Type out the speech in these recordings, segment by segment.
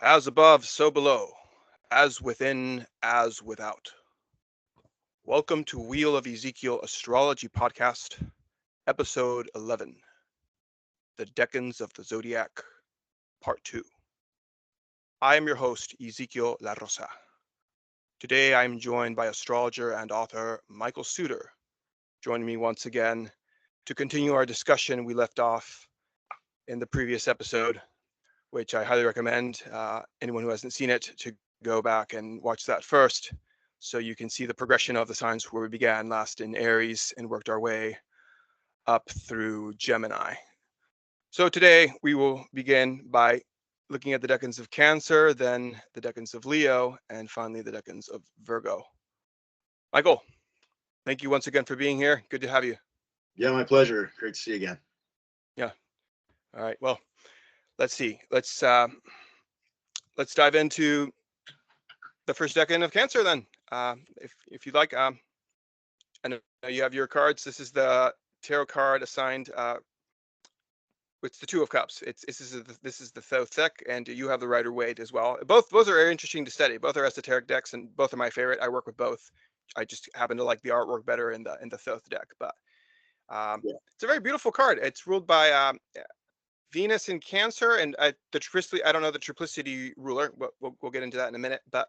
As above, so below, as within, as without. Welcome to Wheel of Ezekiel Astrology Podcast, Episode 11, The Decans of the Zodiac, Part 2. I am your host, Ezekiel La Rosa. Today I am joined by astrologer and author Michael Suter, joining me once again to continue our discussion we left off in the previous episode, which I highly recommend anyone who hasn't seen it to go back and watch that first, so you can see the progression of the signs where we began last in Aries and worked our way up through Gemini. So today we will begin by looking at the Decans of Cancer, then the Decans of Leo, and finally the Decans of Virgo. Michael, thank you once again for being here. Good to have you. Yeah, my pleasure. Great to see you again. Yeah. All right. Well, let's see. Let's dive into the first decan of Cancer then, if you'd like. I know you have your cards. This is the tarot card assigned. It's the Two of Cups. This is the Thothek, and you have the Rider-Waite as well. Both are very interesting to study. Both are esoteric decks, and both are my favorite. I work with both. I just happen to like the artwork better in the Thoth deck, but It's a very beautiful card. It's ruled by Venus in Cancer, and the triplicity. I don't know the triplicity ruler. We'll get into that in a minute, but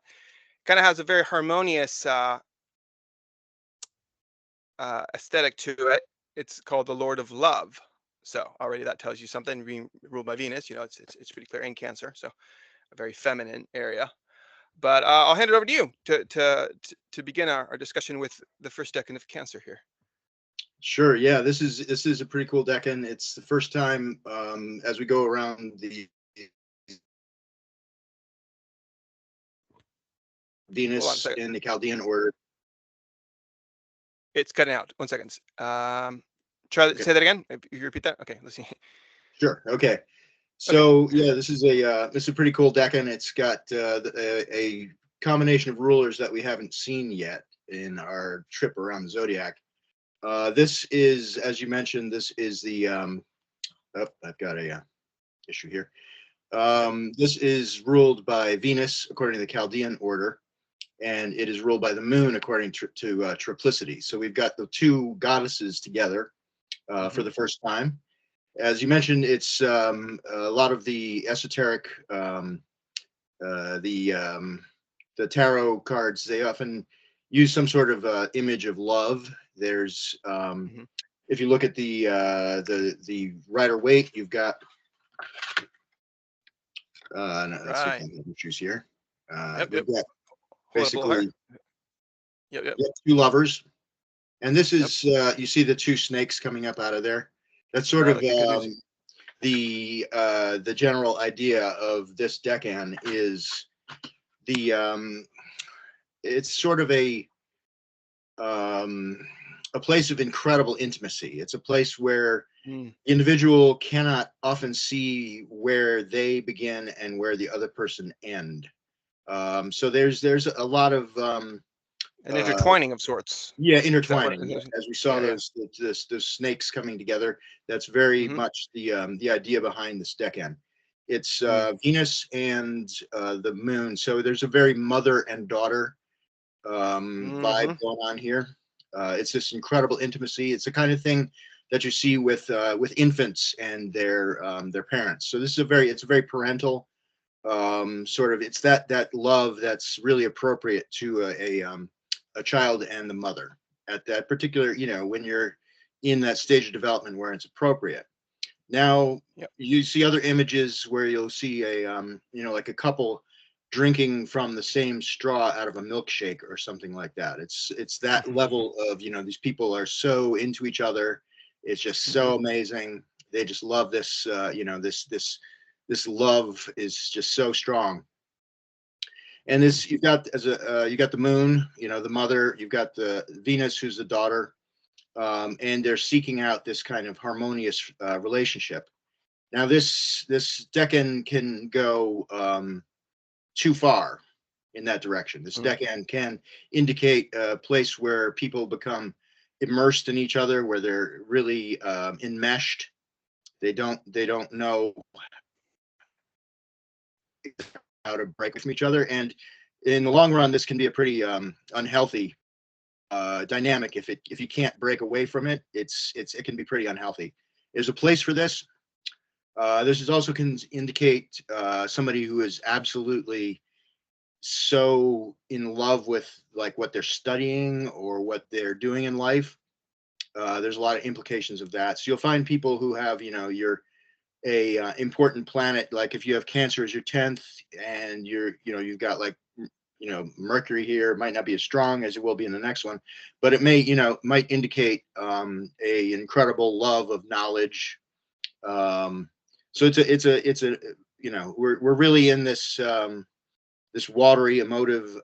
kind of has a very harmonious aesthetic to it. It's called the Lord of Love. So already that tells you something. Being ruled by Venus, it's pretty clear in Cancer. So a very feminine area. But I'll hand it over to you to begin our discussion with the first decan of Cancer here. Sure. Yeah, this is a pretty cool decan. It's the first time as we go around the Venus in the Chaldean order. It's cutting out. 1 second. Say that again. If you repeat that. Okay, let's see. Sure. Okay. So yeah, this is a pretty cool decan. It's got a combination of rulers that we haven't seen yet in our trip around the Zodiac. This is, as you mentioned, this is the I've got a issue here. This is ruled by Venus according to the Chaldean order, and it is ruled by the moon according to triplicity. So we've got the two goddesses together for the first time. As you mentioned, it's a lot of the esoteric, the tarot cards. They often use some sort of image of love. There's if you look at the Rider-Waite, you've got let's see if I can choose here. We've got basically two lovers, and this is you see the two snakes coming up out of there. That's sort of the general idea of this decan is it's sort of a place of incredible intimacy. It's a place where the individual cannot often see where they begin and where the other person end. So there's a lot of an intertwining of sorts. Yeah, intertwining. As we saw those snakes coming together, that's very much the idea behind this decan. It's Venus and the moon, so there's a very mother and daughter vibe going on here. It's this incredible intimacy. It's the kind of thing that you see with infants and their parents. So this is it's a very parental sort of. It's that love that's really appropriate to a child and the mother at that particular, when you're in that stage of development where it's appropriate. Now you see other images where you'll see like a couple drinking from the same straw out of a milkshake or something like that. It's that level of, these people are so into each other. It's just so amazing. They just love this, this love is just so strong. And this, you got the moon, the mother, you've got the Venus, who's the daughter, and they're seeking out this kind of harmonious relationship. Now this decan can go too far in that direction. This decan can indicate a place where people become immersed in each other, where they're really enmeshed. They don't know how to break from each other. And in the long run, this can be a pretty unhealthy dynamic. If you can't break away from it, it can be pretty unhealthy. There's a place for this. This is also can indicate somebody who is absolutely so in love with like what they're studying or what they're doing in life. There's a lot of implications of that. So you'll find people who have, you're a important planet. Like if you have Cancer as your 10th, and you've got like, Mercury here. It might not be as strong as it will be in the next one, but it might indicate a incredible love of knowledge. So we're really in this this watery, emotive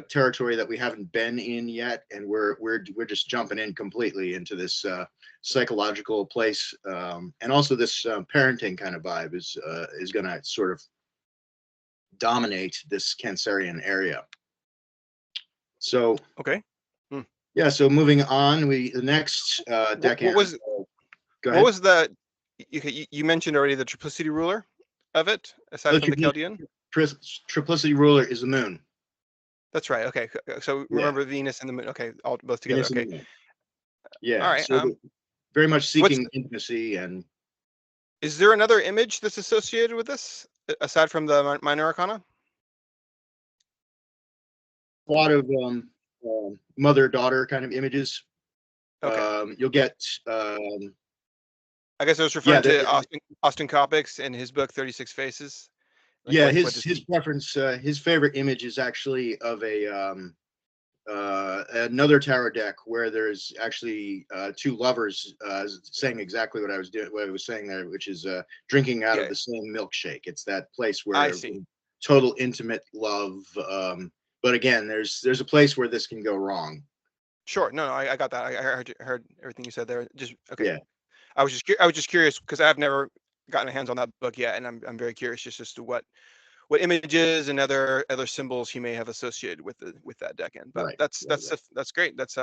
territory that we haven't been in yet, and we're just jumping in completely into this psychological place, and also this parenting kind of vibe is going to sort of dominate this Cancerian area. So okay, yeah. So moving on, the next decan. What was the you mentioned already the triplicity ruler of it, aside from the Chaldean? Triplicity ruler is the moon. That's right. Okay, so remember Venus and the moon. Okay, all both together. Okay. Yeah. All right. So very much seeking intimacy. And is there another image that's associated with this aside from the minor arcana? A lot of mother-daughter kind of images. Okay. You'll get. I guess I was referring to Austin Coppock's in his book 36 Faces. Like his preference, his favorite image is actually of another tarot deck where there's actually two lovers saying exactly what I was saying there, which is drinking out of the same milkshake. It's that place where total intimate love. But again, there's a place where this can go wrong. Sure. No, I got that. I heard everything you said there. Just okay. Yeah. I was just curious because I've never gotten a hands on that book yet, and I'm very curious just as to what images and other symbols he may have associated with that decan. But that's great. That's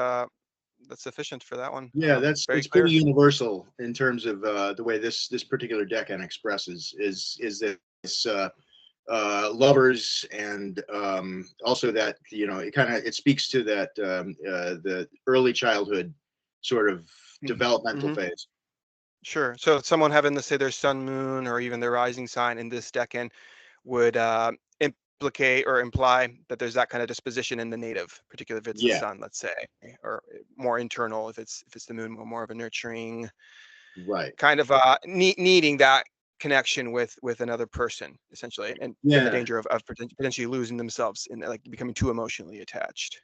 sufficient for that one. Yeah, it's pretty universal in terms of the way this particular decan expresses is this lovers, and also that it speaks to that the early childhood sort of developmental phase. Sure. So someone having to say their sun, moon, or even their rising sign in this decan would implicate or imply that there's that kind of disposition in the native, particularly if it's the sun, let's say, or more internal if it's the moon, more of a nurturing, kind of needing that connection with another person, essentially, and in the danger of potentially losing themselves and like becoming too emotionally attached.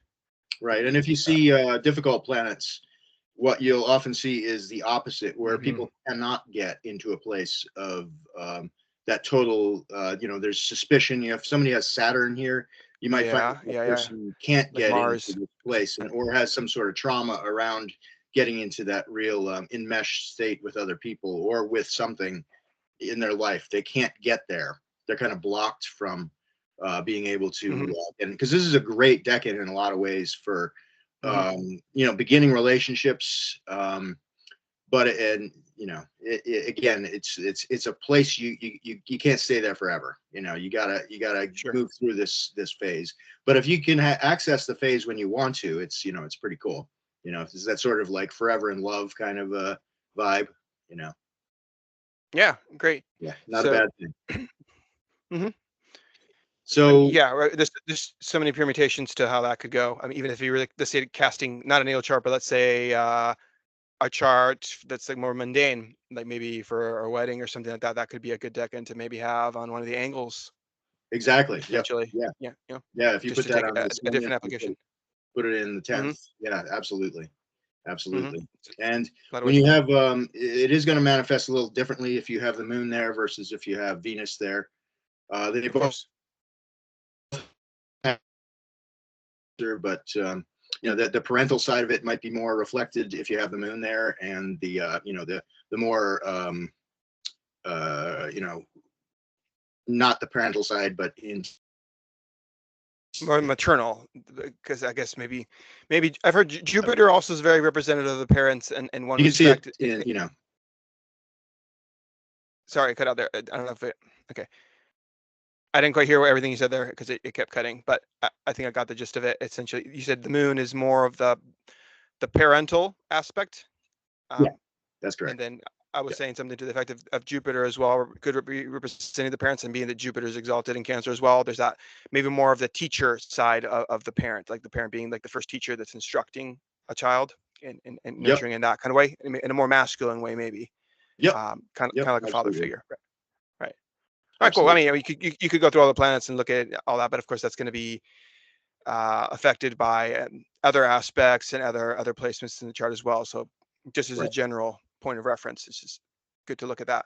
Right. And if you see difficult planets, what you'll often see is the opposite, where people cannot get into a place of that total, there's suspicion. If somebody has Saturn here, you might find that person can't get into this place, or has some sort of trauma around getting into that real enmeshed state with other people or with something in their life. They can't get there. They're kind of blocked from being able to, and because this is a great decan in a lot of ways for beginning relationships, but again, it's a place you can't stay there forever. You gotta move through this phase. But if you can access the phase when you want to, it's pretty cool. It's that sort of like forever in love kind of a vibe. Yeah, great. Yeah, not a bad thing. So there's so many permutations to how that could go. I mean, even if you were let's say casting not a natal chart, but let's say a chart that's like more mundane, like maybe for a wedding or something like that, that could be a good decan to maybe have on one of the angles. Exactly. Potentially. Yeah. If you put that on a different application, put it in the 10th. Yeah, absolutely. And when you have it is going to manifest a little differently if you have the moon there versus if you have Venus there. They both, but the parental side of it might be more reflected if you have the moon there, and the more not the parental side, but in more maternal, because I guess maybe I've heard Jupiter also is very representative of the parents, and one you can see it in, Sorry, I cut out there. I don't know if it. Okay. I didn't quite hear everything you said there because it kept cutting, but I think I got the gist of it. Essentially, you said the moon is more of the parental aspect. Yeah, Um, that's and correct. then I was Yeah. saying something to the effect of Jupiter as well, could be representing the parents, and being that Jupiter is exalted in Cancer as well. There's that maybe more of the teacher side of the parent, like the parent being like the first teacher that's instructing a child and Yep. nurturing in that kind of way, in a more masculine way, maybe. Yep. Kind Yep. of like a father Absolutely. figure. Right. All right, cool. I Absolutely. mean, you could go through all the planets and look at all that, but of course that's going to be affected by other aspects and other placements in the chart as well. So just as a Right. general point of reference, it's just good to look at that,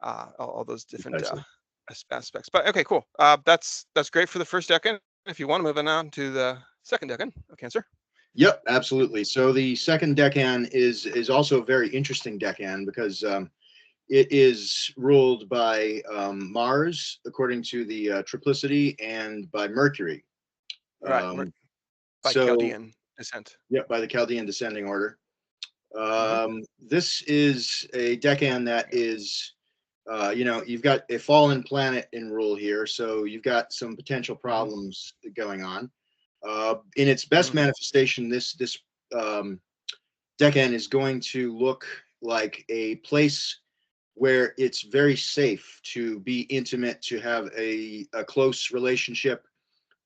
all those different Precisely. aspects. But okay, cool. That's great for the first decan. If you want to move on to the second decan of Cancer. Yep, absolutely. So the second decan is also a very interesting decan because it is ruled by Mars, according to the triplicity, and by Mercury. Right, by So, Chaldean descent. yeah, by the Chaldean descending order. Mm-hmm. This is a decan that is, you've got a fallen planet in rule here, so you've got some potential Mm-hmm. problems going on. In its best Mm-hmm. manifestation, this um, decan is going to look like a place where it's very safe to be intimate, to have a close relationship,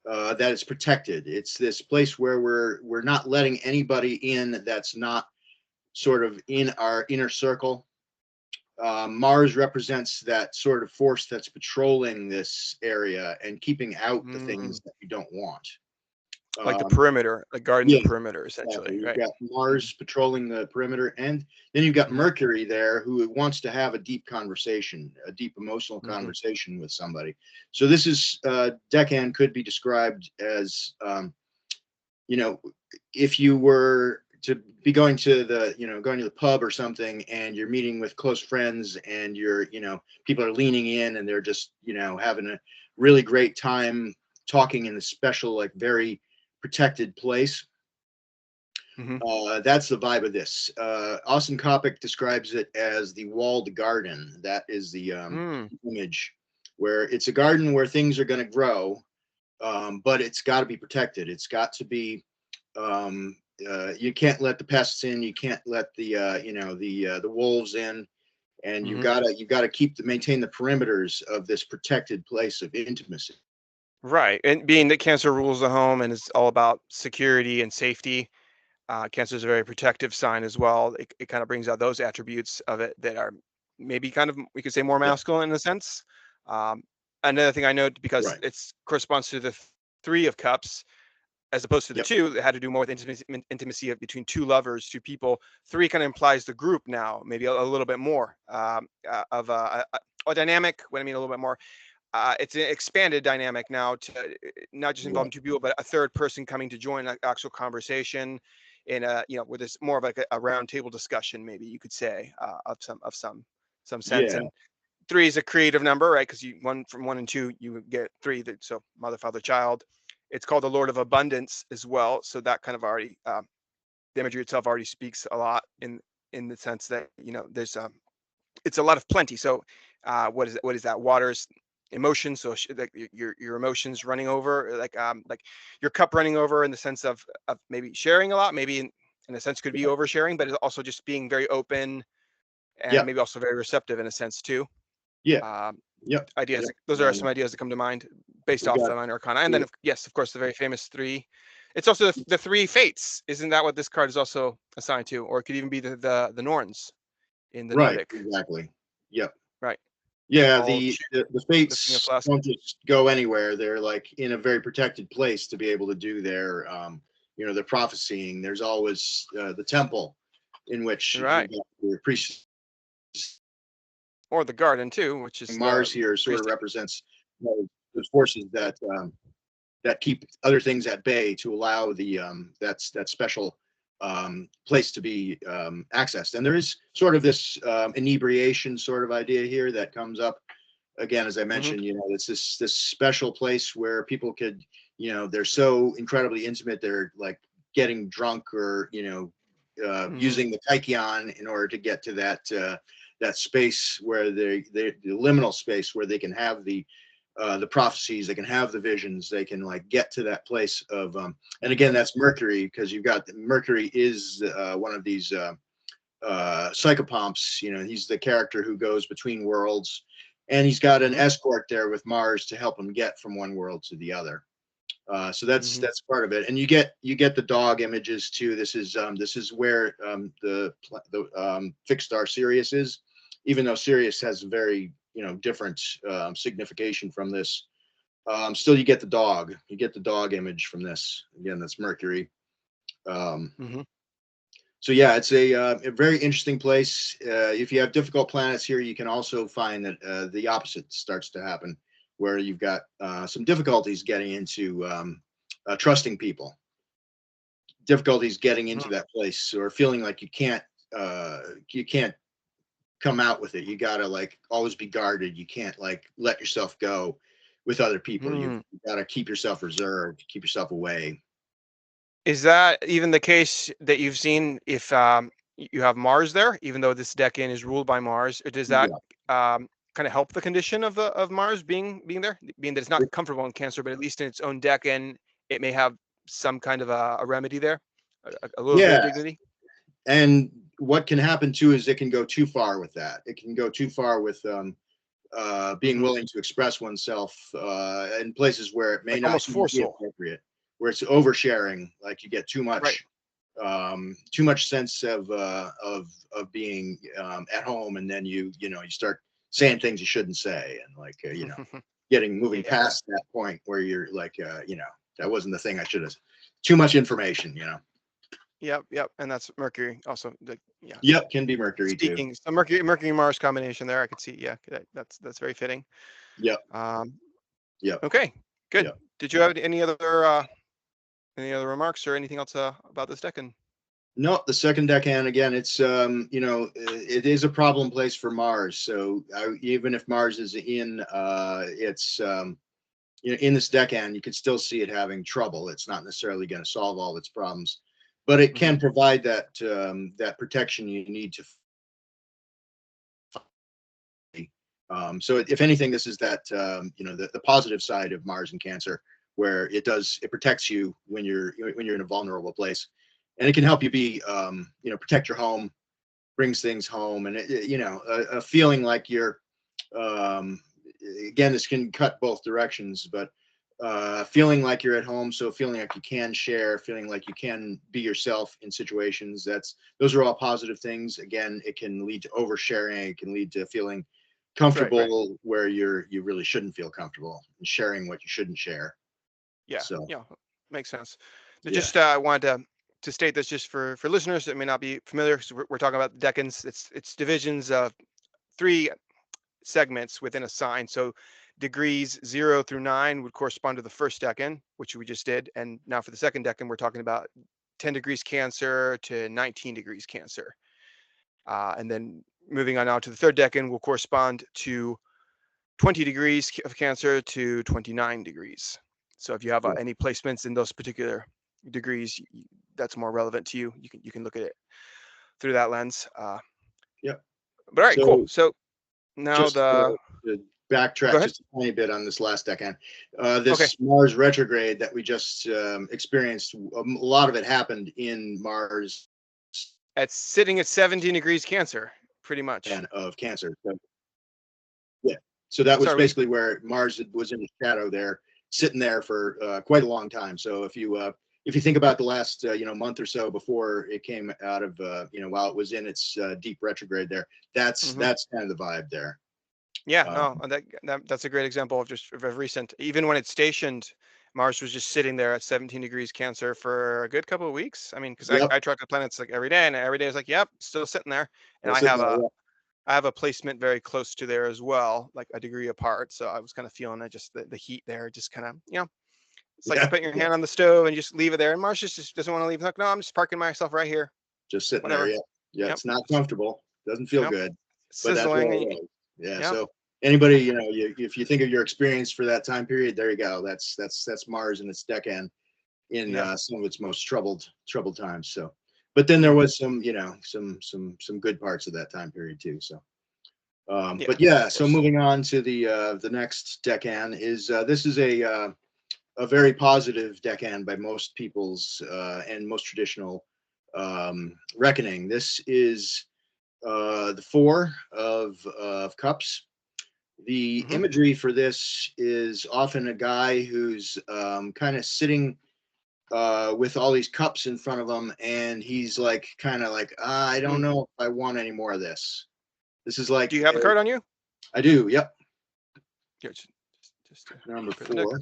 that is protected. It's this place where we're not letting anybody in that's not sort of in our inner circle. Mars represents that sort of force that's patrolling this area and keeping out the Mm-hmm. things that we don't want. Like the Um, perimeter, like guarding the yeah, perimeter, exactly. essentially, You've right? got Mm-hmm. Mars patrolling the perimeter, and then you've got Mm-hmm. Mercury there who wants to have a deep conversation, a deep emotional Mm-hmm. conversation with somebody. So this is decan could be described as, you know, if you were to be going to the pub or something, and you're meeting with close friends, and people are leaning in, and they're just, having a really great time talking in a special, like, very protected place. Mm-hmm. That's the vibe of this. Austin Coppock describes it as the walled garden. That is the Mm. image, where it's a garden where things are going to grow, but it's got to be protected. It's got to be. You can't let the pests in. You can't let the wolves in, and Mm-hmm. you've got to maintain the perimeters of this protected place of intimacy. Right. And being that Cancer rules the home and is all about security and safety, Cancer is a very protective sign as well. It kind of brings out those attributes of it that are maybe kind of, we could say, more Yeah, masculine in a sense. Um, Another thing I note, because right. it's corresponds to the Three of Cups as opposed to the Yep. two that had to do more with intimacy between two lovers, two people. Three kind of implies the group now, maybe a little bit more of a dynamic. What I mean, a little bit more, it's an expanded dynamic now to not just involving Right. two people, but a third person coming to join an actual conversation in where there's more of like a round table discussion, maybe you could say, of some sense. Yeah. And three is a creative number, right? Because from one and two, you get three. So mother, father, child. It's called the Lord of Abundance as well. So that kind of already, the imagery itself already speaks a lot in the sense that, there's it's a lot of plenty. So what is that? Water's emotion. So like your emotions running over, like your cup running over, in the sense of maybe sharing a lot, maybe in a sense could be oversharing, but it's also just being very open and Yeah. maybe also very receptive in a sense too. Yeah. Um, Yep. Ideas. Yep. Those are some ideas that come to mind based We've off got the minor arcana, and then the yes, of course, the very famous three. It's also the three fates. Isn't that what this card is also assigned to? Or it could even be the Norns in the right. Nordic, Exactly. Yep. right? Yeah. All The lifting a fates flask. don't just go anywhere. They're like in a very protected place to be able to do their prophesying. There's always the temple in which you Right. get your priest. Or the garden too, which is the Mars here sort of priest. represents those forces that keep other things at bay to allow that special place to be accessed. And there is sort of this inebriation sort of idea here that comes up again, as I Hmm. mentioned. It's this special place where people could, they're so incredibly intimate. They're like getting drunk, or Hmm. using the tachyon in order to get to that space where the liminal space where they can have the the prophecies, they can have the visions, they can like get to that place of and again, that's Mercury, because you've got Mercury is one of these psychopomps. You know, he's the character who goes between worlds, and he's got an escort there with Mars to help him get from one world to the other. So that's part of it. And you get the dog images too. This is where the fixed star Sirius is, even though Sirius has a very, you know, different signification from this. Still, you get the dog. You get the dog image from this. Again, that's Mercury. So yeah, it's a very interesting place. If you have difficult planets here, you can also find that the opposite starts to happen, where you've got some difficulties getting into trusting people, difficulties getting into that place, or feeling like you can't come out with it. You gotta like always be guarded. You can't like let yourself go with other people. You've got to keep yourself reserved, keep yourself away. Is that even the case that you've seen if you have Mars there, even though this decan is ruled by Mars? Does that kind of help the condition of Mars being there, being that it's not comfortable in Cancer, but at least in its own decan, it may have some kind of a remedy there, a little bit of dignity? And what can happen too is it can go too far with that. It can go too far with being willing to express oneself in places where it may like not almost be appropriate, where it's oversharing. Like you get too much, too much sense of being at home, and then you start saying things you shouldn't say, and like moving past that point where you're like that wasn't the thing I should have. Too much information, Yep, and that's Mercury also. Yep, can be Mercury too. So Mercury Mars combination there, I could see. Yeah, that's very fitting. Yep. Yep. Okay, good. Yep. Did you have any other remarks or anything else about this decan? No, the second decan, again, it's it is a problem place for Mars. So even if Mars is in in this decan, you could still see it having trouble. It's not necessarily going to solve all its problems, but it can provide that that protection you need to. So if anything, this is that the positive side of Mars and Cancer, where it protects you when you're in a vulnerable place, and it can help you be protect your home, brings things home, and a feeling like you're again, this can cut both directions, but feeling like you're at home, so feeling like you can share, feeling like you can be yourself in situations, those are all positive things. Again, it can lead to oversharing, it can lead to feeling comfortable where you really shouldn't feel comfortable, and sharing what you shouldn't share. Makes sense. Just I wanted to state this just for listeners that may not be familiar, because we're talking about the decans. It's divisions of 3 segments within a sign. So degrees 0 through 9 would correspond to the first decan, which we just did, and now for the second decan, we're talking about 10 degrees Cancer to 19 degrees Cancer, and then moving on now to the third decan will correspond to 20 degrees of Cancer to 29 degrees. So if you have any placements in those particular degrees, that's more relevant to you. You can look at it through that lens. But all right, cool. So now to backtrack just a tiny bit on this last decan. This Mars retrograde that we just experienced, a lot of it happened in Mars. It's sitting at 17 degrees Cancer, pretty much. And of Cancer. So that was basically where Mars was in the shadow there, sitting there for quite a long time. So if you think about the last month or so before it came out of while it was in its deep retrograde there, that's kind of the vibe there. That's a great example of recent. Even when it's stationed, Mars was just sitting there at 17 degrees Cancer for a good couple of weeks. I mean, because I track the planets like every day, and every day is like, yep, still sitting there. And I have a placement very close to there as well, like a degree apart. So I was kind of feeling that, just the heat there, just kind of, it's like you put your hand on the stove and just leave it there. And Mars just doesn't want to leave. Like, no, I'm just parking myself right here. Just sitting there. Yeah. It's not comfortable. Doesn't feel good. Sizzling. So anybody, if you think of your experience for that time period, there you go. That's Mars and its decan in some of its most troubled times. So, but then there was some good parts of that time period too. So, But yeah, of so course. moving on to the next decan is this is a very positive decan by most people's and most traditional reckoning. This is the Four of Cups. The Mm-hmm. imagery for this is often a guy who's kind of sitting with all these cups in front of him, and he's like kind of like, I don't know if I want any more of this. This is like, Do you have the card on you? I do. Yep. Here, just Number prepare the deck. 4.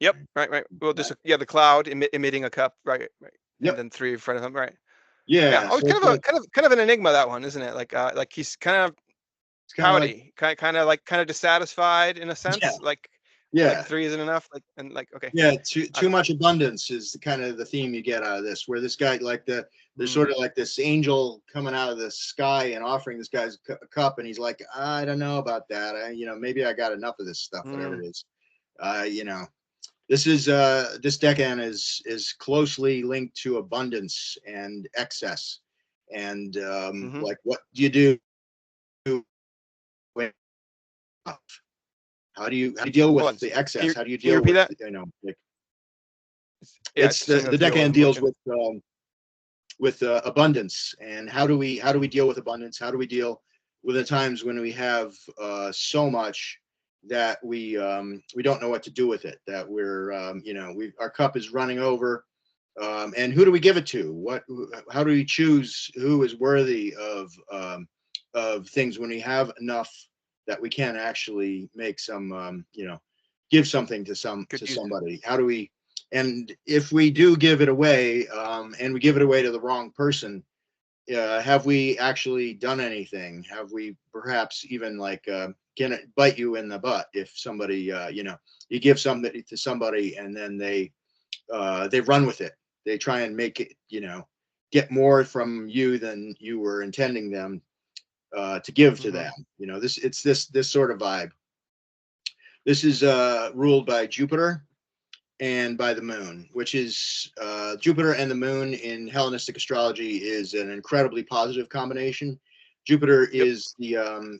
Yep. Right. Well, just the cloud emitting a cup. Right. And Yep. then 3 in front of him. Right. Yeah. Yeah. Oh, So it's it's like, kind of an enigma, that one, isn't it? Like he's kind of it's kind of like, pouty, kind of dissatisfied in a yeah, sense. Like yeah. 3 isn't enough. Okay. Yeah, I too don't. much abundance is the kind of the theme you get out of this, where this guy, like there's Mm, sort of like this angel coming out of the sky and offering this guy's a cup, and he's like, I don't know about that. Maybe I got enough of this stuff, whatever it is. You know, this decan is closely linked to abundance and excess, and mm-hmm. like, what do you do when how do you deal Hold with on. the excess? How do you Can you deal repeat with, that? like, Yeah, it's it's something the to deal decan with. deals Looking. with abundance, and how do we deal with abundance? How do we deal with the times when we have so much that we don't know what to do with it, that we're our cup is running over, and who do we give it to? How do we choose who is worthy of things when we have enough that we can actually make some give something to Good use. somebody? How do we, and if we do give it away, and we give it away to the wrong person, have we actually done anything? Have we perhaps even can it bite you in the butt if somebody you give something to somebody, and then they run with it, they try and make it get more from you than you were intending them to give to them. This sort of vibe. This is ruled by Jupiter and by the moon, which is Jupiter and the moon in Hellenistic astrology is an incredibly positive combination. Jupiter Yep. is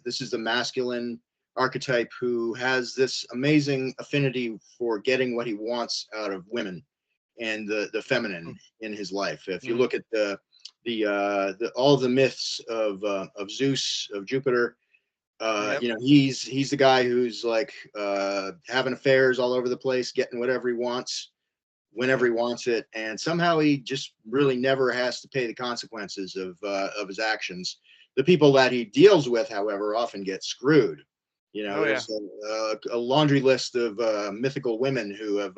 this is the masculine archetype who has this amazing affinity for getting what he wants out of women and the feminine in his life. If you look at the all the myths of Zeus, of Jupiter, Yep. he's the guy who's like having affairs all over the place, getting whatever he wants whenever he wants it, and somehow he just really never has to pay the consequences of his actions. The people that he deals with, however, often get screwed. There's a laundry list of mythical women who have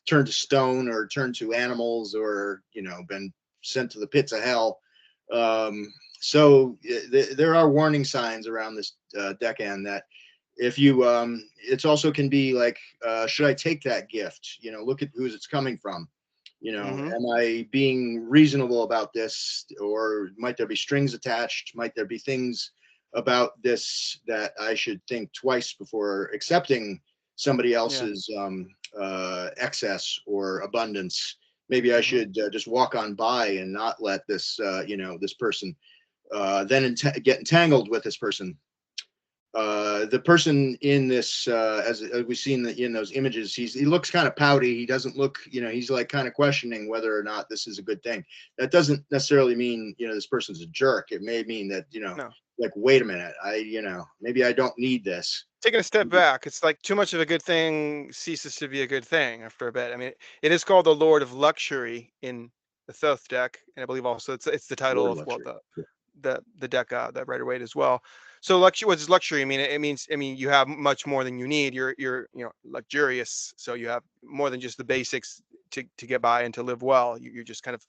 turned to stone or turned to animals, or been sent to the pits of hell. So there are warning signs around this decan that if you it's also can be like, should I take that gift? Look at who's it's coming from. Am I being reasonable about this, or might there be strings attached? Might there be things about this that I should think twice before accepting somebody else's excess or abundance? Maybe I should just walk on by and not let this this person then get entangled with this person. The person in this, as we've seen in those images, he looks kind of pouty. He doesn't look, he's like kind of questioning whether or not this is a good thing. That doesn't necessarily mean, this person's a jerk. It may mean that, No. like, wait a minute, maybe I don't need this. Taking a step back, it's like too much of a good thing ceases to be a good thing after a bit. I mean, it is called the Lord of Luxury in the Thoth deck, and I believe also it's the title Lord of luxury. the deck that Rider Waite as well. So luxury, what does luxury mean? It means, you have much more than you need. You're luxurious, so you have more than just the basics to get by and to live well. You're just kind of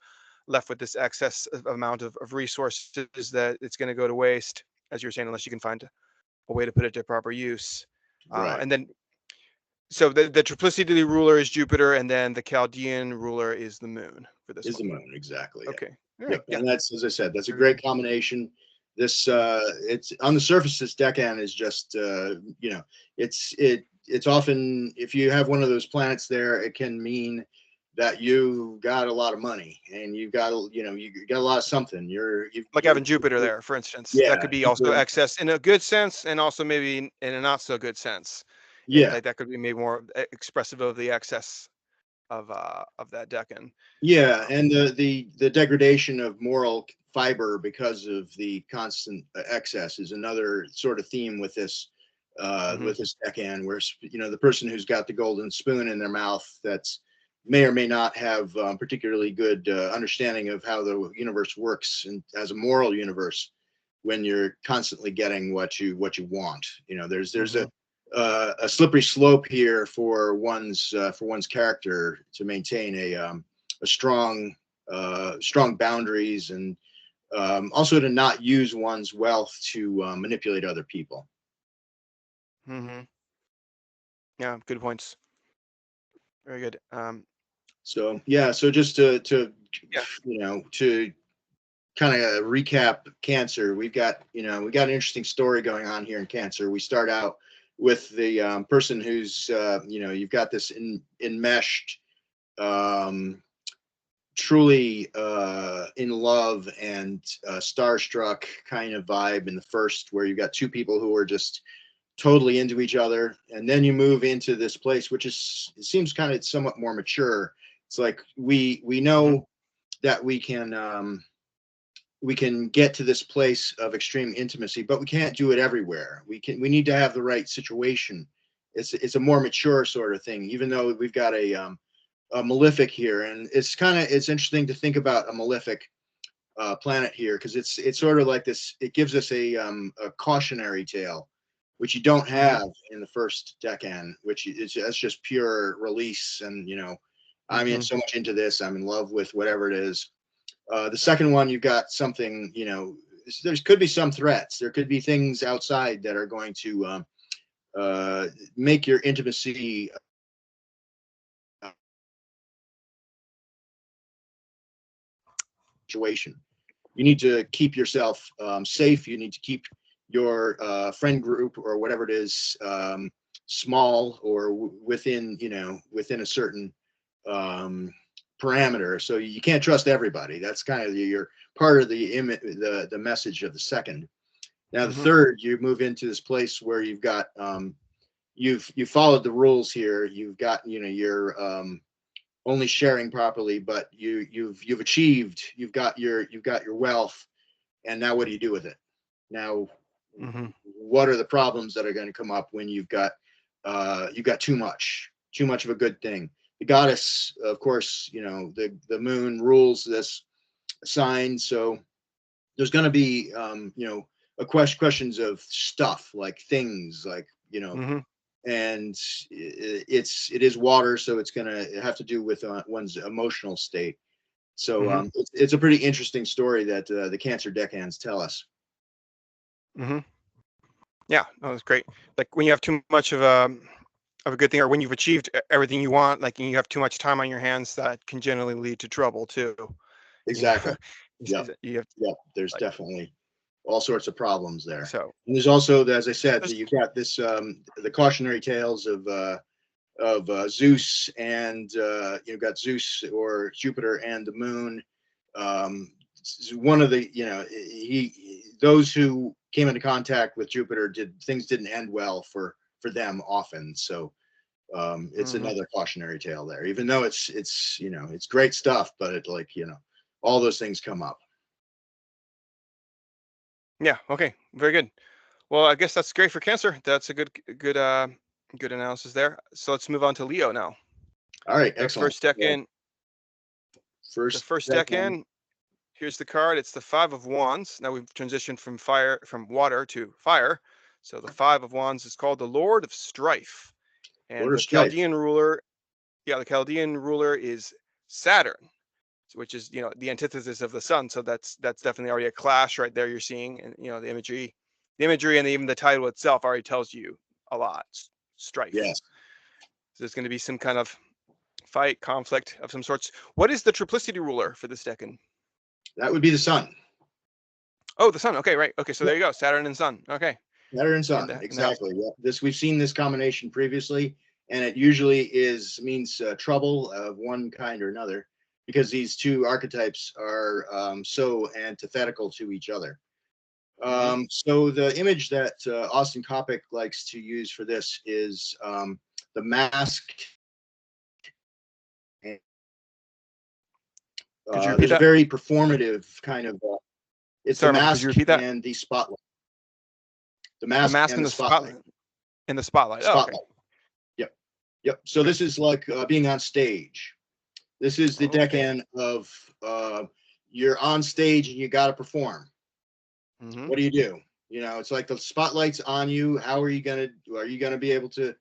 left with this excess amount of resources that it's going to go to waste, as you're saying, unless you can find a way to put it to proper use. Right. And then, so the triplicity ruler is Jupiter, and then the Chaldean ruler is the moon for this Is one. the moon, exactly. Okay. Yeah. Yep. And that's, as I said, that's a great combination. This it's on the surface, this decan is just it's often, if you have one of those planets there, it can mean that you got a lot of money and you got a lot of something. Like having Jupiter there, for instance, that yeah, could be also excess in a good sense, and also maybe in a not so good sense. yeah, Like that could be maybe more expressive of the excess of that decan. yeah, and the degradation of moral fiber because of the constant excess is another sort of theme with this decan, where the person who's got the golden spoon in their mouth that's may or may not have particularly good understanding of how the universe works and as a moral universe. When you're constantly getting what you want, there's a slippery slope here for one's character to maintain a strong boundaries, and also to not use one's wealth to manipulate other people. Yeah, good points. Very good. So just to to kind of recap Cancer, we got an interesting story going on here in Cancer. We start out with the person who's you've got this enmeshed, truly in love and starstruck kind of vibe in the first, where you got two people who are just totally into each other, and then you move into this place which it seems kind of somewhat more mature. It's like we know that we can get to this place of extreme intimacy, but we can't do it everywhere. We need to have the right situation. It's a more mature sort of thing, even though we've got a malefic here, and it's interesting to think about a malefic planet here, because it's sort of like this. It gives us a cautionary tale, which you don't have in the first decan, which that's just pure release, and I'm so much into this, I'm in love with whatever it is. The second one, you've got something, there could be some threats. There could be things outside that are going to make your intimacy situation. You need to keep yourself safe. You need to keep your friend group or whatever it is small, or within a certain parameter. So you can't trust everybody. That's kind of your part of the message of the second. Now the third, you move into this place where you've got you've followed the rules here. You've got you're only sharing properly, but you've achieved. You've got your wealth, and now what do you do with it? Now, what are the problems that are going to come up when you've got too much of a good thing? The goddess, of course, the moon rules this sign, so there's going to be questions of stuff, like things, like and it is water, so it's going to have to do with one's emotional state. So it's a pretty interesting story that the Cancer decans tell us. Yeah, that was great. Like when you have too much of a good thing, or when you've achieved everything you want, like you have too much time on your hands, that can generally lead to trouble too. Exactly. Yeah. There's definitely all sorts of problems there. So, and there's also, as I said, you've got this the cautionary tales of Zeus, and you've got Zeus or Jupiter and the moon. One of the those who came into contact with Jupiter didn't end well for them often. So it's another cautionary tale there, even though it's great stuff, but it all those things come up. Yeah. Okay. Very good. Well, I guess that's great for Cancer. That's a good analysis there. So let's move on to Leo now. All right. Excellent. The first decan. Here's the card. It's the 5 of Wands. Now we've transitioned from water to fire. So the 5 of Wands is called the Lord of Strife. And the Chaldean ruler, the Chaldean ruler is Saturn, which is, the antithesis of the sun. So that's definitely already a clash right there you're seeing. And, the imagery and even the title itself already tells you a lot. Strife. Yes. So there's going to be some kind of fight, conflict of some sorts. What is the triplicity ruler for this decan? That would be the sun. Oh, the sun. Okay, right. Okay, so there you go. Saturn and sun. Okay. Saturn and sun. Exactly. Yeah. We've seen this combination previously, and it usually means trouble of one kind or another, because these two archetypes are so antithetical to each other. So the image that Austin Coppock likes to use for this is the mask. Could you repeat There's a that? very performative kind of. It's Sorry, the Michael, could you mask repeat that? and the spotlight. The The mask mask and in the the spotlight. in the spotlight. Oh, okay. Spotlight. Yep. Yep. So Okay. this is like being on stage. This is the Okay. decan of you're on stage and you got to perform. What do? You know, it's like the spotlight's on you. How are you gonna be able to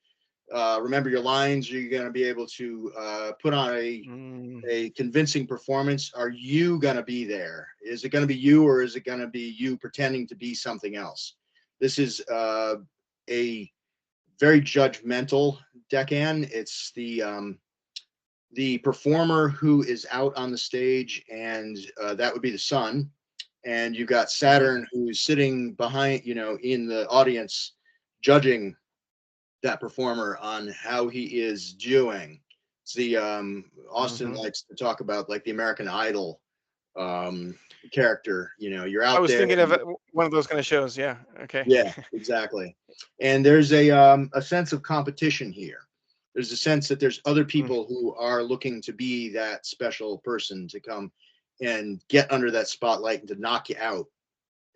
remember your lines? Are you gonna be able to put on a convincing performance? Are you gonna be there? Is it gonna be you, or is it gonna be you pretending to be something else? This is a very judgmental decan. It's the performer who is out on the stage, and that would be the sun. And you've got Saturn who's sitting behind, in the audience, judging that performer on how he is doing. It's the Austin likes to talk about like the American Idol character. You're out I was there. thinking of one of those kind of shows. Yeah. Okay. Yeah, exactly. And there's a sense of competition here. There's a sense that there's other people who are looking to be that special person to come and get under that spotlight and to knock you out,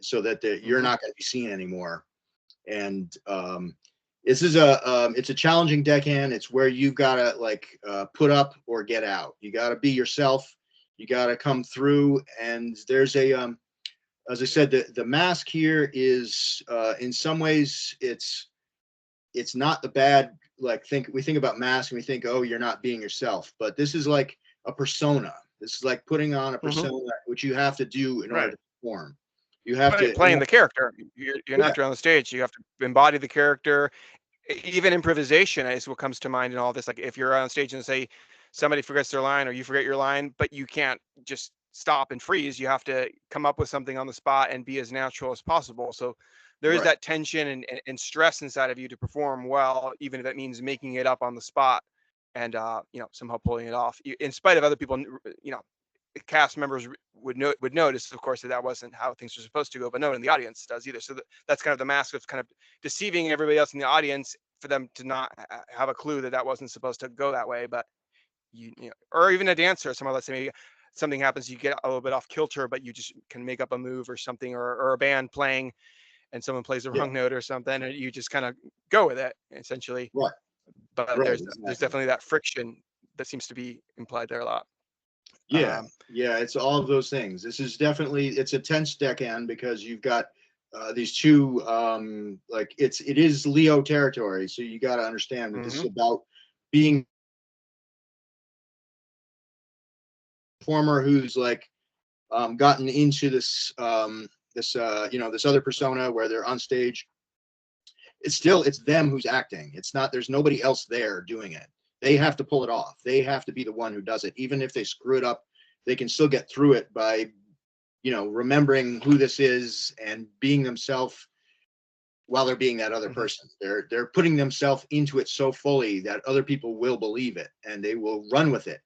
so that you're not going to be seen anymore. And this is it's a challenging deckhand. It's where you've got to like put up or get out. You got to be yourself. You got to come through. And there's as I said, the mask here is in some ways it's not the bad, like we think about mask and we think, oh, you're not being yourself, but this is like a persona. This is like putting on a persona, which you have to do in order to perform. You have to playing the character. You're not on the stage. You have to embody the character. Even improvisation is what comes to mind in all this. Like if you're on stage and say somebody forgets their line or you forget your line, but you can't just stop and freeze. You have to come up with something on the spot and be as natural as possible. So there is that tension and stress inside of you to perform well, even if that means making it up on the spot and somehow pulling it off, in spite of other people. Cast members would notice, of course, that wasn't how things are supposed to go, but no one in the audience does either. So that's kind of the mask of kind of deceiving everybody else in the audience for them to not have a clue that wasn't supposed to go that way. But or even a dancer, someone, let's say maybe something happens, you get a little bit off kilter, but you just can make up a move or something, or a band playing and someone plays the wrong note or something, and you just kind of go with it essentially. But there's definitely that friction that seems to be implied there a lot. Yeah, it's all of those things. This is definitely, it's a tense deckhand because you've got these two, like it is Leo territory. So you got to understand that this is about being a performer who's like gotten into this this other persona where they're on stage. It's them who's acting. It's not, there's nobody else there doing it. They have to pull it off. They have to be the one who does it. Even if they screw it up, they can still get through it by, remembering who this is and being themselves while they're being that other person. They're putting themselves into it so fully that other people will believe it and they will run with it.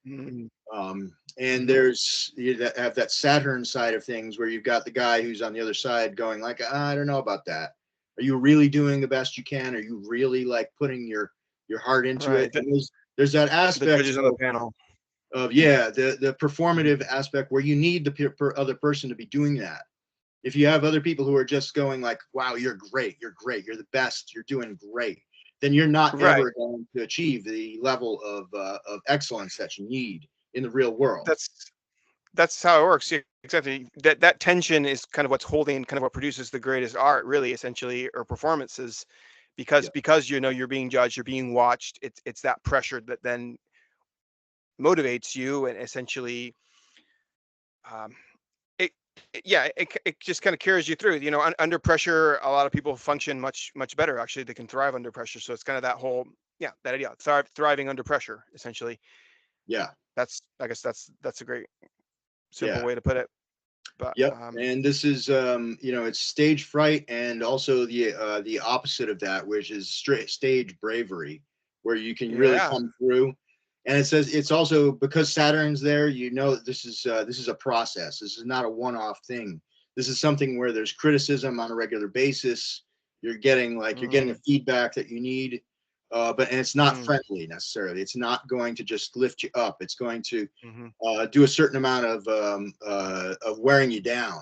And there's, you have that Saturn side of things where you've got the guy who's on the other side going like, I don't know about that. Are you really doing the best you can? Are you really like putting your heart into it? And there's that aspect, the judges on the panel, of the performative aspect where you need the other person to be doing that. If you have other people who are just going like, wow, you're great, you're the best, you're doing great, then you're not ever going to achieve the level of excellence that you need in the real world. That's how it works. Yeah, exactly. That tension is kind of what's holding, kind of what produces the greatest art, really, essentially, or performances, because you're being judged, you're being watched. It's that pressure that then motivates you, and essentially, it just kind of carries you through. Under pressure, a lot of people function much better. Actually, they can thrive under pressure. So it's kind of that whole that idea, thriving under pressure, essentially. Yeah, I guess that's a great simple way to put it. But and this is it's stage fright, and also the opposite of that, which is stage bravery, where you can really come through. And it says it's also because Saturn's there, you know, this is a process. This is not a one-off thing. This is something where there's criticism on a regular basis. You're getting the feedback that you need, and it's not friendly necessarily. It's not going to just lift you up. It's going to do a certain amount of wearing you down.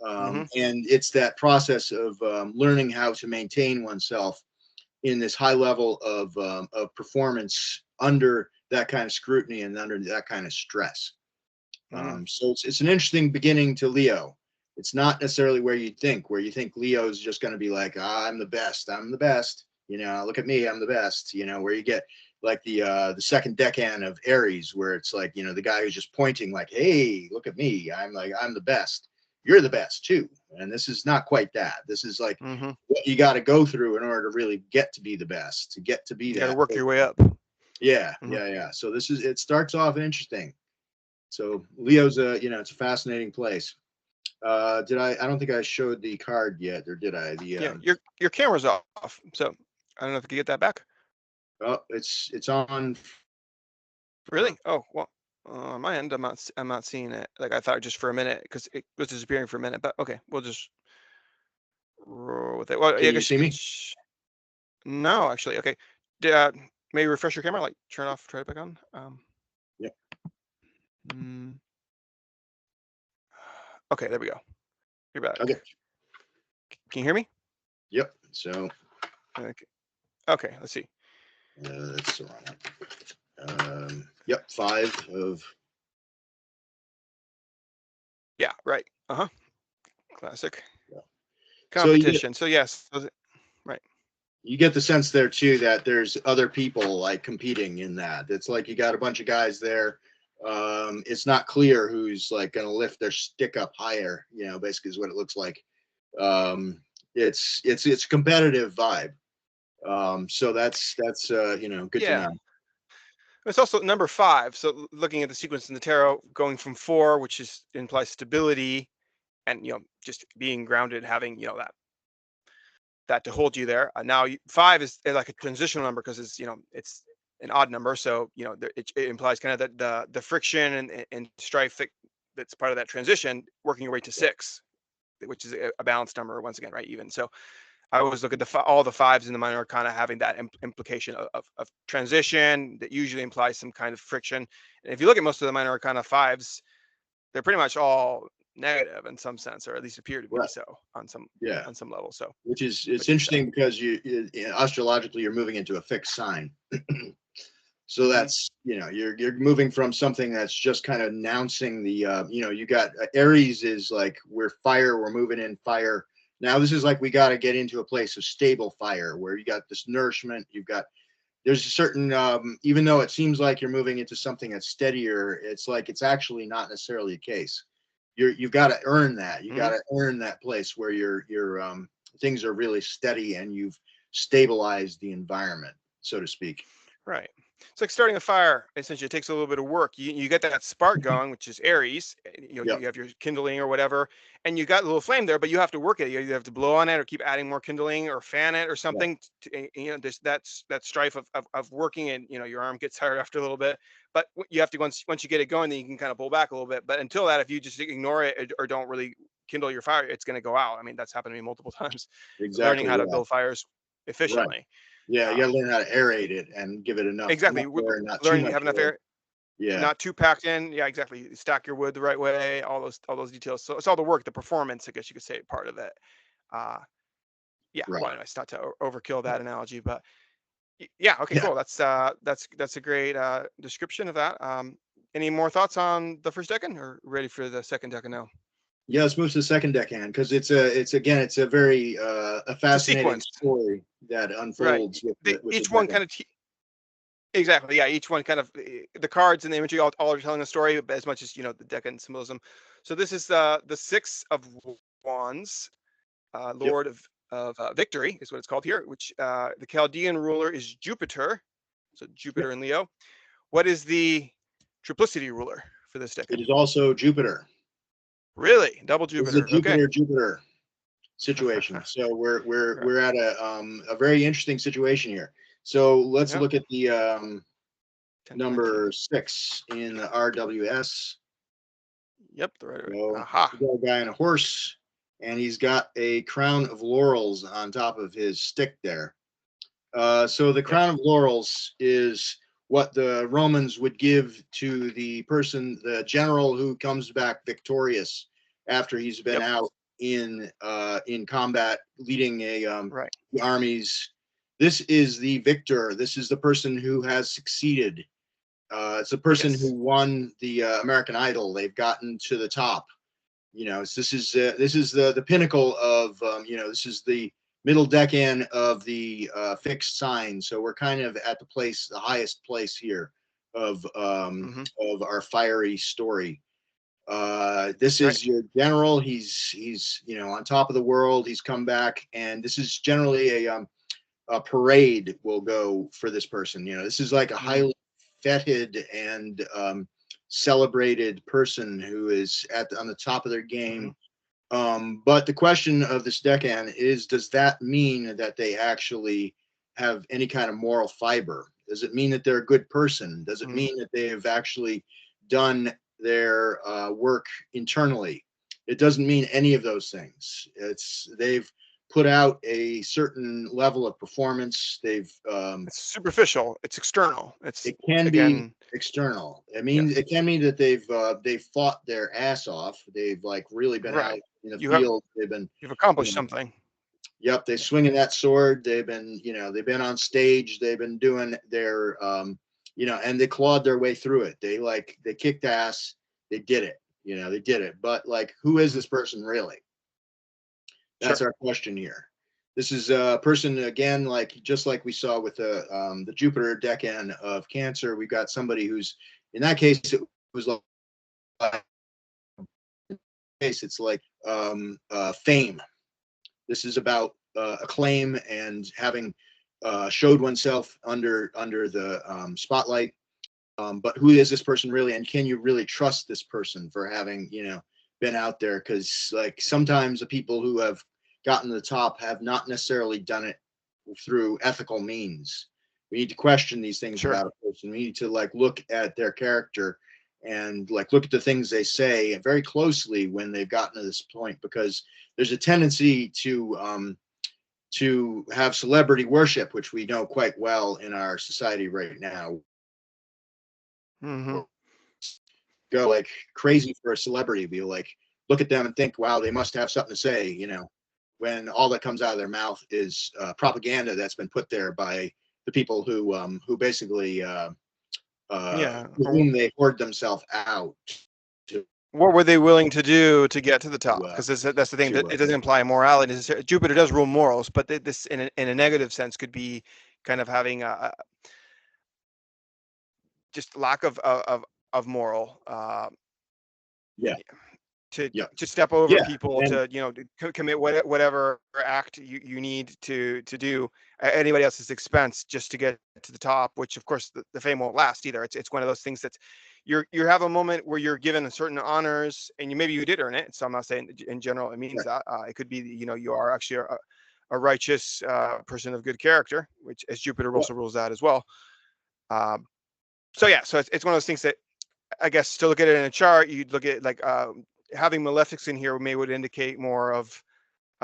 And it's that process of learning how to maintain oneself in this high level of performance under that kind of scrutiny and under that kind of stress. So it's an interesting beginning to Leo. It's not necessarily where you think Leo is just going to be like, I'm the best, you know, look at me, I'm the best, you know, where you get like the second decan of Aries, where it's like, you know, the guy who's just pointing like, hey, look at me, I'm the best, you're the best too. And this is not quite that. This is like what you got to go through in order to really get to be the best, to get to be that. You got to work your way up. Yeah. So it starts off interesting. So Leo's it's a fascinating place. I don't think I showed the card yet, or did I? Your camera's off, so I don't know if you can get that back. Oh, it's on. Really? Oh, well, on my end, I'm not seeing it. Like I thought just for a minute, because it was disappearing for a minute, but okay, we'll just roll with it. Well, Can you see me? No, actually. Okay. Maybe refresh your camera, like turn off, try it back on. Yep. Okay, there we go. You're back. Okay. Can you hear me? Yep. So. Okay. Let's see. That's the wrong one. Yep. 5 of. Yeah. Right. Classic. Yeah. Competition. So yes. Right. You get the sense there too that there's other people like competing in that. It's like you got a bunch of guys there. It's not clear who's like going to lift their stick up higher, you know, basically is what it looks like. It's a competitive vibe. So that's good to know. It's also number 5. So looking at the sequence in the tarot, going from 4, which implies stability and, you know, just being grounded, having, you know, that to hold you there. Now 5 is like a transitional number because it's, you know, it's an odd number. So, you know, it implies kind of the friction and strife that's part of that transition, working your way to 6, which is a balanced number once again, right? Even so, I always look at all the 5s in the minor arcana having that implication of transition that usually implies some kind of friction. And if you look at most of the minor arcana 5s, they're pretty much all negative in some sense, or at least appear to be so on some level. So it's interesting because you astrologically you're moving into a fixed sign. So that's, you know, you're moving from something that's just kind of announcing the you got Aries is like we're moving in fire. Now this is like we got to get into a place of stable fire where you got this nourishment, there's a certain even though it seems like you're moving into something that's steadier, it's like it's actually not necessarily the case. You've got to earn that. You got to earn that place where your things are really steady and you've stabilized the environment, so to speak. Right. It's like starting a fire. Essentially, it takes a little bit of work. You get that spark going, which is Aries. You know, you have your kindling or whatever, and you got a little flame there, but you have to work it. You have to blow on it or keep adding more kindling or fan it or something. You know, that's that strife of working, and you know, your arm gets tired after a little bit. But you have to once you get it going, then you can kind of pull back a little bit. But until that, if you just ignore it or don't really kindle your fire, it's going to go out. I mean, that's happened to me multiple times. Exactly. Learning how to build fires efficiently. Right. Yeah, you got to learn how to aerate it and give it enough. Exactly. Air, not learn too much have enough air. Yeah. Not too packed in. Yeah, exactly. Stack your wood the right way. All those details. So it's all the work, the performance, I guess you could say, part of it. Yeah. Right. Well, anyways, not to overkill that analogy, but yeah. Okay. Cool. That's a great description of that. Any more thoughts on the first decan, or ready for the second decan now? Yeah, let's move to the second decan because it's a very a fascinating story that unfolds with each one kind of exactly. Yeah, each one kind of the cards and the imagery all are telling a story as much as, you know, the decan symbolism. So this is the 6 of Wands, Lord of Victory is what it's called here, which the Chaldean ruler is Jupiter. So Jupiter and Leo. What is the triplicity ruler for this decan? It is also Jupiter. Really? Double Jupiter. It's a Jupiter situation. So we're at a very interesting situation here. So let's Yep. look at the 10 to 19. number 6 in the RWS. Yep, the right. So Aha. we got a guy on a horse, and he's got a crown of laurels on top of his stick there. So the crown of laurels is what the Romans would give to the person, the general who comes back victorious after he's been out in combat, leading Right. the armies. This is the victor. This is the person who has succeeded. It's the person who won the American Idol. They've gotten to the top. You know, this is the pinnacle of this is the middle decan of the fixed sign. So we're kind of at the highest place here of our fiery story. This is your general. He's on top of the world. He's come back, and this is generally a parade will go for this person. This is like a highly feted and celebrated person who is on the top of their game. But the question of this decan is, does that mean that they actually have any kind of moral fiber? Does it mean that they're a good person? Does it mean that they have actually done their work internally? It doesn't mean any of those things. They've put out a certain level of performance. It's superficial. It's external. It can be external. I mean, it can mean that they've fought their ass off. They've like really been out in the field. You've accomplished something. Yep, they're swinging that sword. They've been on stage. They've been doing their and they clawed their way through it. They kicked ass. They did it. They did it. But like, who is this person really? That's our question here. This is a person, again, just like we saw with the Jupiter decan of Cancer. We've got somebody who's, in that case, it was it's like fame. This is about acclaim and having showed oneself under the spotlight. But who is this person really, and can you really trust this person for having been out there? Because like sometimes the people who have gotten to the top have not necessarily done it through ethical means. We need to question these things about a person. We need to look at their character and look at the things they say very closely when they've gotten to this point, because there's a tendency to have celebrity worship, which we know quite well in our society right now. Go like crazy for a celebrity, be like, look at them and think, wow, they must have something to say, when all that comes out of their mouth is propaganda that's been put there by the people who basically whom they hoard themselves out. What were they willing to do to get to the top? Because that's the thing, that it doesn't imply morality. Jupiter does rule morals, but this in a negative sense could be kind of having a just lack of moral. To step over people, to commit whatever act you need to do at anybody else's expense just to get to the top, which of course the fame won't last either. It's one of those things that's you have a moment where you're given certain honors, and maybe you did earn it. So I'm not saying in general it means that it could be you are actually a righteous person of good character, which as Jupiter also rules that as well. So it's one of those things that I guess to look at it in a chart, you'd look at having malefics in here would indicate more of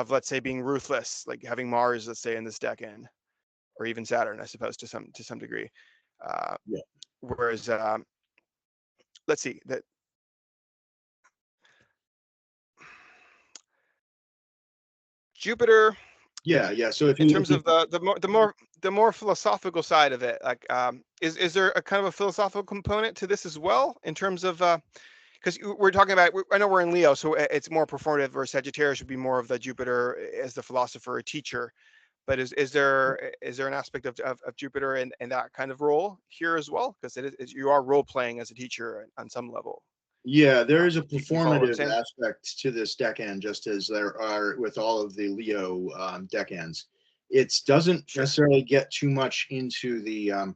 let's say being ruthless, like having Mars, let's say, in this decan, or even Saturn, I suppose, to some degree. Whereas let's see that Jupiter. So if in terms of the more philosophical side of it, is there a kind of a philosophical component to this as well, in terms of because we're talking about, I know we're in Leo, so it's more performative, versus Sagittarius would be more of the Jupiter as the philosopher, a teacher. But is there an aspect of Jupiter in that kind of role here as well? Because you are role playing as a teacher on some level. Yeah, there is a performative aspect to this decan, just as there are with all of the Leo decans. It doesn't necessarily get too much into the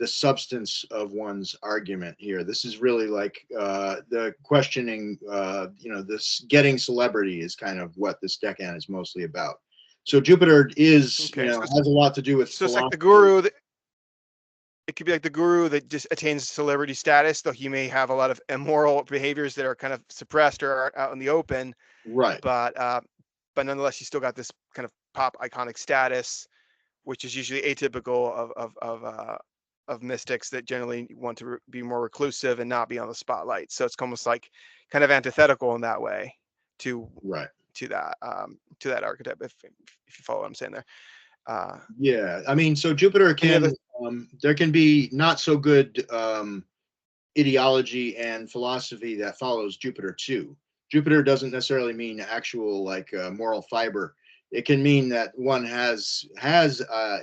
substance of one's argument here. This is really like the questioning, this getting celebrity is kind of what this decan is mostly about. So Jupiter is, Okay, so has a lot to do with so it's like the philosophy. guru that it could be like the guru that just attains celebrity status, though he may have a lot of immoral behaviors that are kind of suppressed or are out in the open, Right. but nonetheless, he's still got this kind of pop iconic status, which is usually atypical of mystics that generally want to be more reclusive and not be on the spotlight. So it's almost like kind of antithetical in that way to Right. to that archetype, if you follow what I'm saying there. Yeah. I mean, so Jupiter Any other? there can be not so good ideology and philosophy that follows Jupiter too. Jupiter doesn't necessarily mean actual like moral fiber. It can mean that one has a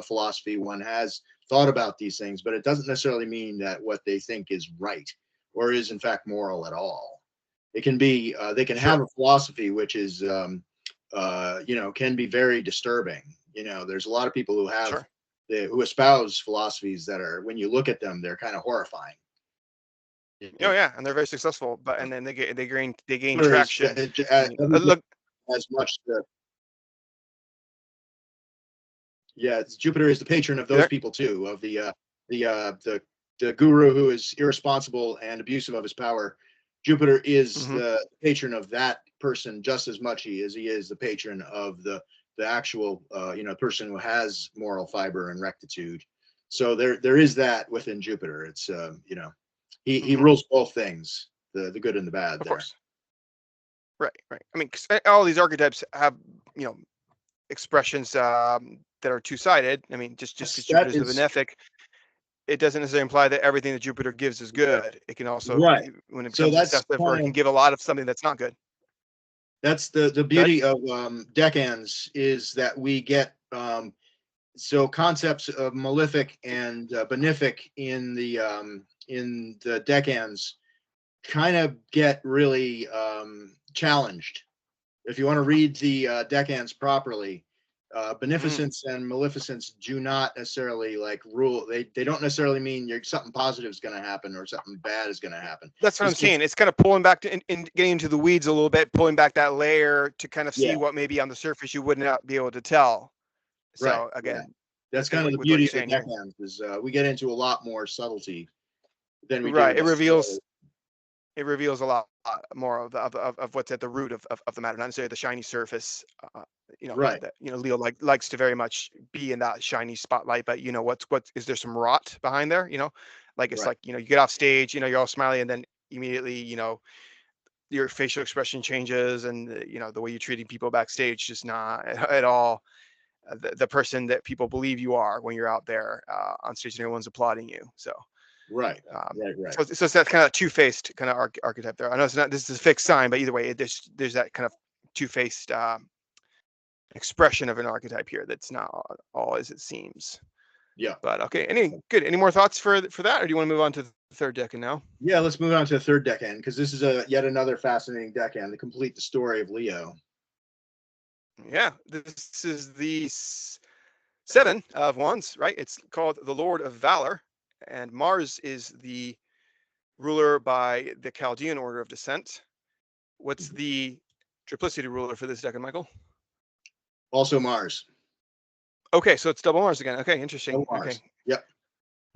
philosophy, one has thought about these things, but it doesn't necessarily mean that what they think is right or is in fact moral at all. It can be they can have Sure. a philosophy which is can be very disturbing. There's a lot of people who have Sure. who espouse philosophies that are, when you look at them, they're kind of horrifying. Oh yeah, and they're very successful, but and then they gain Jupiter is traction. I mean, look. as much Jupiter is the patron of You those there? people too, of the guru who is irresponsible and abusive of his power. Jupiter is Hmm. the patron of that person just as much as he is the patron of the actual person who has moral fiber and rectitude. So there is that within Jupiter. It's he Hmm. rules both things, the good and the bad Of there. course. Right. Right. I mean, 'cause all these archetypes have expressions that are two-sided. I mean, just because That Jupiter's the is benefic, it doesn't necessarily imply that everything that Jupiter gives is good. It can also, right. when it So becomes that's excessive, or it kind can of give a lot of something that's not good. that's the Good. beauty of decans, is that we get so concepts of malefic and benefic in the decans kind of get really challenged. If you want to read the decans properly, Mm. beneficence and maleficence do not necessarily like rule. They don't necessarily mean something positive is going to happen or something bad is going to happen. That's what I'm This gets saying. It's kind of pulling back in getting into the weeds a little bit, pulling back that layer to kind of yeah, see what maybe on the surface you would not be able to tell. right, So yeah. again, That's kind of the with what beauty you're of the saying here, decans is we get into a lot more subtlety than we do right? necessarily. It reveals a lot more of what's at the root of the matter, not necessarily the shiny surface. Right, That Leo likes to very much be in that shiny spotlight, but what is there some rot behind there? Like it's right, like you get off stage, you're all smiley, and then immediately your facial expression changes, and the way you're treating people backstage just not at all the person that people believe you are when you're out there on stage and everyone's applauding you. So. right, Um, right. so it's that kind of two-faced kind of archetype there. I know this is a fixed sign, but either way, there's that kind of two-faced expression of an archetype here that's not all as it seems. Yeah. But okay, any more thoughts for that, or do you want to move on to the third decan now? Yeah, let's move on to the third decan, because this is yet another fascinating decan to complete the story of Leo. Yeah, this is the seven of wands, right? It's called the Lord of Valor, and Mars is the ruler by the Chaldean order of descent. What's the triplicity ruler for this decan, Michael? Also Mars. Okay, so it's double Mars again. Okay, interesting. Double Okay. Mars. Yep.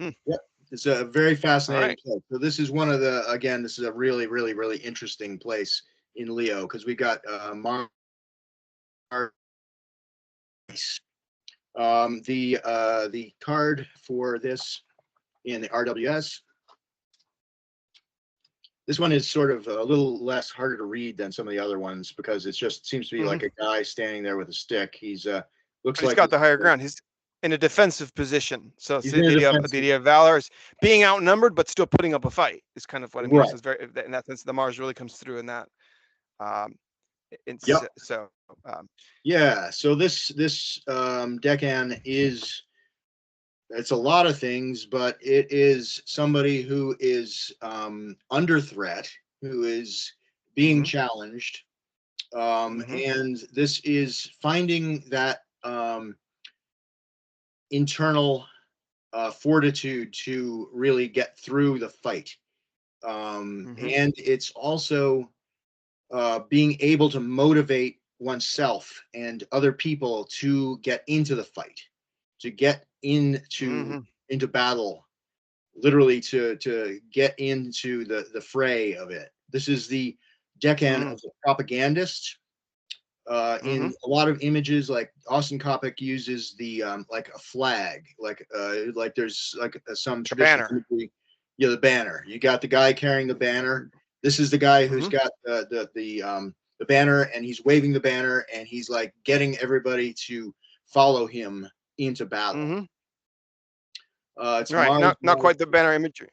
Hmm. Yep. It's a very All fascinating right. place. So this is one of the, again, this is a really, really, really interesting place in Leo, because we got Mars. The card for this in the RWS. This one is sort of a little less harder to read than some of the other ones, because it just seems to be like Mm-hmm. a guy standing there with a stick. He's looks But he's like got the higher ground. He's in a defensive position. So it's he's in a the defensive. idea of valor is being outnumbered but still putting up a fight. Is kind of what I mean. Right. So it's very in that sense, the Mars really comes through in that. Um, Yep. so Yeah. So this decan is, it's a lot of things, but it is somebody who is under threat, who is being mm-hmm, challenged, mm-hmm, and this is finding that internal fortitude to really get through the fight. mm-hmm, And it's also being able to motivate oneself and other people to get into the fight, to get Mm-hmm. into battle, literally to get into the fray of it. This is the Decan Mm-hmm. of the propagandist. Mm-hmm. In a lot of images, like Austin Coppock uses the like a flag, like there's like some The traditional banner. imagery. Yeah, the banner. You got the guy carrying the banner. This is the guy who's Mm-hmm. got the banner, and he's waving the banner, and he's like getting everybody to follow him into battle. Mm-hmm. It's Right. Mars. Not quite the banner imagery.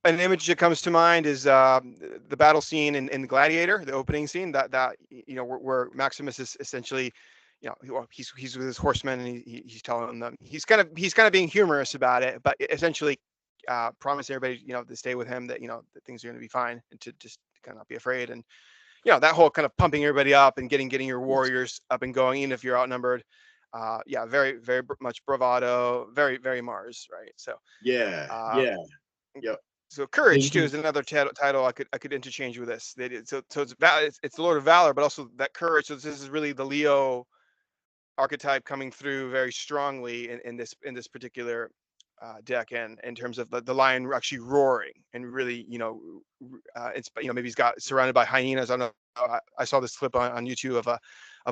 An image that comes to mind is the battle scene in Gladiator, the opening scene. That where Maximus is essentially, he's with his horsemen, and he's telling them, he's kind of being humorous about it, but essentially promising everybody, to stay with him, that that things are going to be fine, and to just kind of not be afraid. And that whole kind of pumping everybody up and getting your Yes. warriors up and going, even if you're outnumbered. Very very much bravado, very very Mars, right? So Yeah, uh, yeah, yep. so So courage you too can, is another title I could interchange with this. So it's the Lord of Valor, but also that courage. So this is really the Leo archetype coming through very strongly in this particular deck, and in terms of the lion actually roaring and really, it's, maybe he's got surrounded by hyenas. I don't know. I saw this clip on YouTube of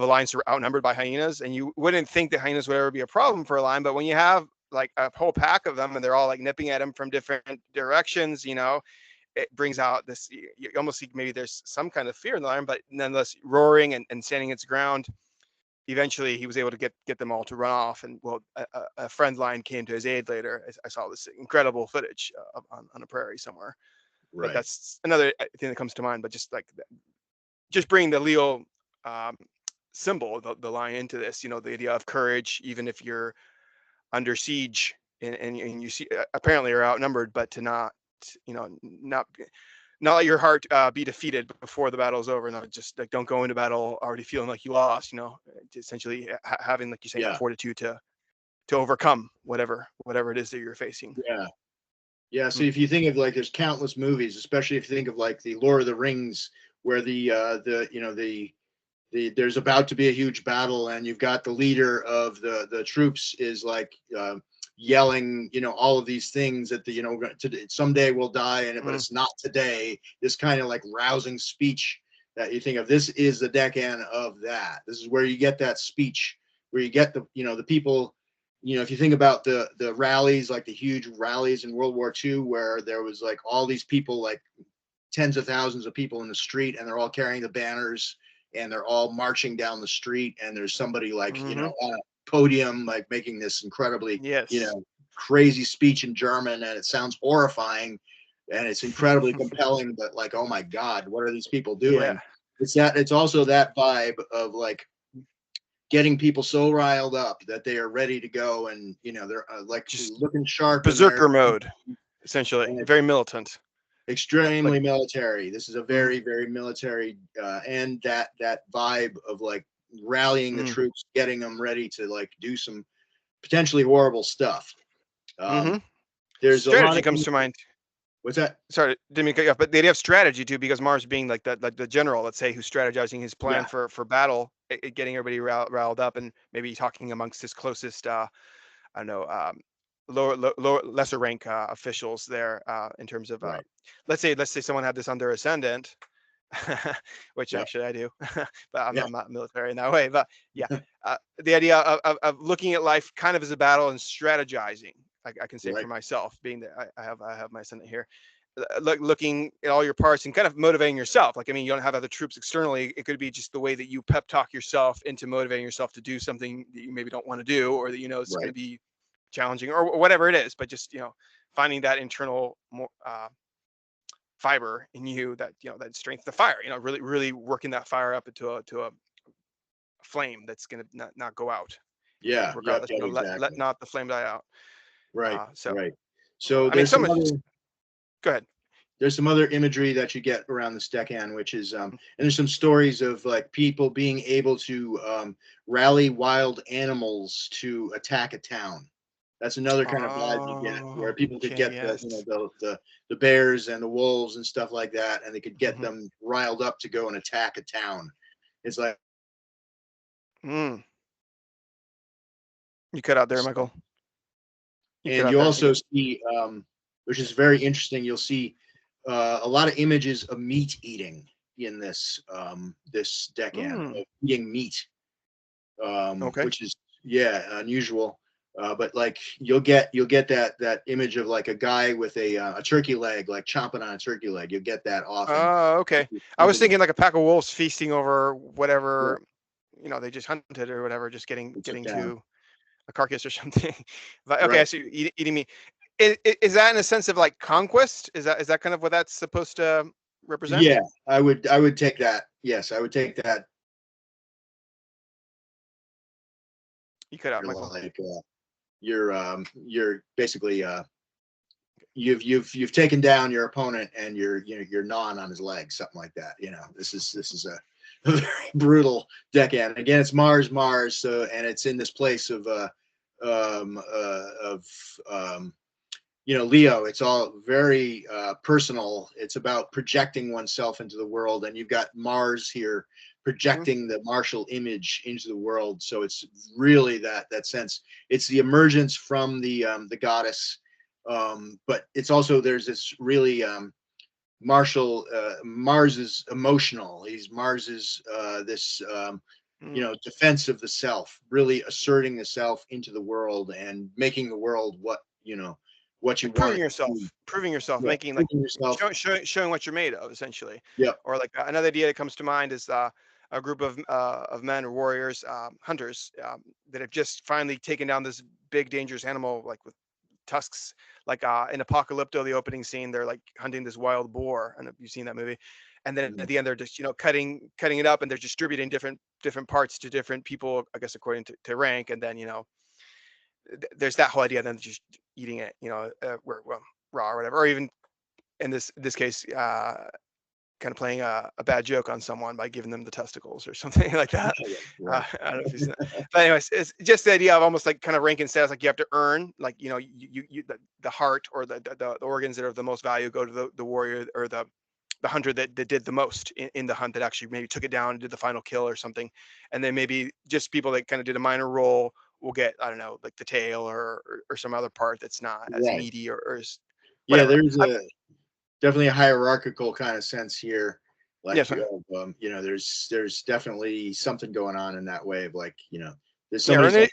a lion outnumbered by hyenas, and you wouldn't think that hyenas would ever be a problem for a lion, but when you have like a whole pack of them and they're all like nipping at him from different directions, it brings out this. You almost see maybe there's some kind of fear in the lion, but nonetheless roaring and standing its ground. Eventually he was able to get them all to run off, and well, a friend lion came to his aid later. I saw this incredible footage on a prairie somewhere, but right. that's another thing that comes to mind. But just bringing the Leo um, symbol, the lion, into this, the idea of courage, even if you're under siege, and you see apparently are outnumbered, but to not, not let your heart be defeated before the battle's over. Not just like, don't go into battle already feeling like you lost. Essentially having, like you say, that Yeah, fortitude to overcome whatever it is that you're facing. yeah. Yeah, so Mm. if you think of, like, there's countless movies, especially if you think of like the Lord of the Rings, where the there's about to be a huge battle, and you've got the leader of the troops is like yelling, all of these things that someday we'll die, but Mm. it's not today. This kind of like rousing speech that you think of. This is the decan of that. This is where you get that speech, where you get the people. If you think about the rallies, like the huge rallies in World War II, where there was like all these people, like tens of thousands of people in the street, and they're all carrying the banners, and they're all marching down the street, and there's somebody like Mm-hmm. on a podium, like making this incredibly Yes. crazy speech in German, and it sounds horrifying, and it's incredibly compelling, but like, oh my god, what are these people Yeah. doing? It's also that vibe of like getting people so riled up that they are ready to go, and they're like Just looking sharp, and they're berserker mode, essentially, and very militant. Like. extremely military. This is a Mm-hmm. very, very military, and that vibe of like rallying the Mm. troops, getting them ready to like do some potentially horrible stuff. Mm-hmm. Um, there's a lot Strategy of comes to mind. what's that? Sorry, didn't mean to cut you off, but the idea of strategy too, because Mars being like the general, let's say, who's strategizing his plan Yeah, for battle, getting everybody riled up, and maybe talking amongst his closest, I don't know, lesser rank officials there, in terms of, right. let's say someone had this on their ascendant, which Yep. actually I do, but I'm, Yeah. I'm not military in that way. But yeah, the idea of looking at life kind of as a battle and strategizing. I can say for Right. myself, being that I have my ascendant here, looking at all your parts and kind of motivating yourself. Like, I mean, you don't have other troops externally. It could be just the way that you pep talk yourself into motivating yourself to do something that you maybe don't want to do, or that is going to Right. be challenging, or whatever it is. But just finding that internal fiber in you, that strength, the fire. Really really working that fire up into a flame that's going to not go out. Yeah. Yep. Regardless, Yep. let Exactly. not the flame die out. Right. So Right. So I mean, there's so some much. other Go ahead. there's some other imagery that you get around the Stecan, which is and there's some stories of like people being able to rally wild animals to attack a town. That's another kind of vibe you get, Oh, where people could okay, get yes. the bears and the wolves and stuff like that, and they could get Hmm. them riled up to go and attack a town. It's like, Mm. You cut out there, Michael. You cut and out you there. also see, which is very interesting. You'll see a lot of images of meat eating in this decan, Mm. of eating meat, Okay. which is, yeah, unusual. But like you'll get that image of like a guy with a turkey leg, like chomping on a turkey leg. You'll get that often. Oh, okay. I was thinking like a pack of wolves feasting over Yeah, whatever, they just hunted or whatever, just getting they took getting down. to a carcass or something. But okay, Right. I see eating meat. Is that in a sense of like conquest? Is that kind of what that's supposed to represent? Yeah, I would take that. Yes, I would take that. You cut out, You're Michael. like you're basically you've taken down your opponent and you're gnawing on his leg, something like that. This is a very brutal decade. Again, it's Mars, so, and it's in this place of um of Leo. It's all very personal. It's about projecting oneself into the world, and you've got Mars here Hmm. projecting the martial image into the world. So it's really that sense. It's the emergence from the goddess, but it's also, there's this really martial. Mars is emotional. Mars is this Mm. defense of the self, really asserting the self into the world and making the world what you Like want proving it to be. yourself, Yeah, making like proving yourself. showing what you're made of, essentially. Yeah. Or like another idea that comes to mind is a group of men or warriors, hunters, that have just finally taken down this big dangerous animal, like with tusks. Like in Apocalypto, the opening scene, they're like hunting this wild boar. I don't know if you've seen that movie. And then Mhm. at the end, they're just cutting it up, and they're distributing different parts to different people, I guess according to rank. And then there's that whole idea. Then just eating it, well, raw or whatever, or even in this case, kind of playing a bad joke on someone by giving them the testicles or something like that. Right. I don't know if you've seen that. But anyways, it's just the idea of almost like kind of ranking status, like you have to earn, like the heart or the organs that are of the most value go to the warrior or the hunter that did the most in the hunt, that actually maybe took it down and did the final kill or something. And then maybe just people that kind of did a minor role will get, I don't know, like the tail or some other part that's not as Right. meaty or as Yeah, whatever. there's definitely a hierarchical kind of sense here. Yeah, Like, there's definitely something going on in that way of like, there's yeah, somebody's like,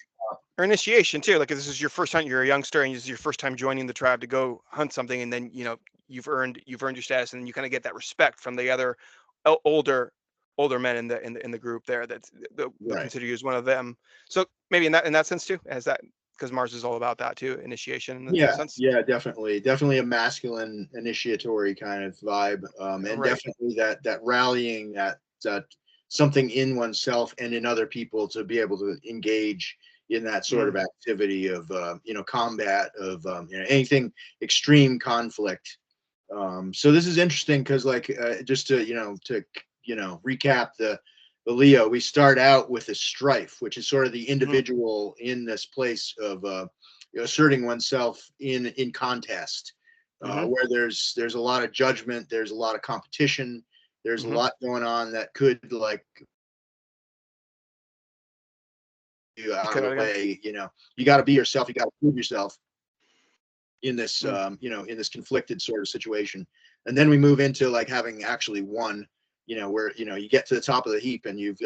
or initiation too. Like if this is your first hunt, you're a youngster, and this is your first time joining the tribe to go hunt something, and then you've earned your status, and you kind of get that respect from the other older men in the group there they'll right. consider you as one of them. So maybe in that sense too, as that, because Mars is all about that too, initiation in a Yeah, sense. yeah, definitely a masculine initiatory kind of vibe, and Right. definitely that rallying, that something in oneself and in other people to be able to engage in that sort Mm, of activity of combat, of anything extreme conflict. So this is interesting because like just to recap the Leo, we start out with a strife, which is sort of the mm, individual in this place of asserting oneself in contest, mm-hmm, where there's a lot of judgment, there's a lot of competition, there's a mm-hmm. lot going on that could like you You out of cut the out again. way. You got to be yourself, you got to prove yourself in this Mm, in this conflicted sort of situation. And then we move into like having actually won, where you get to the top of the heap and you've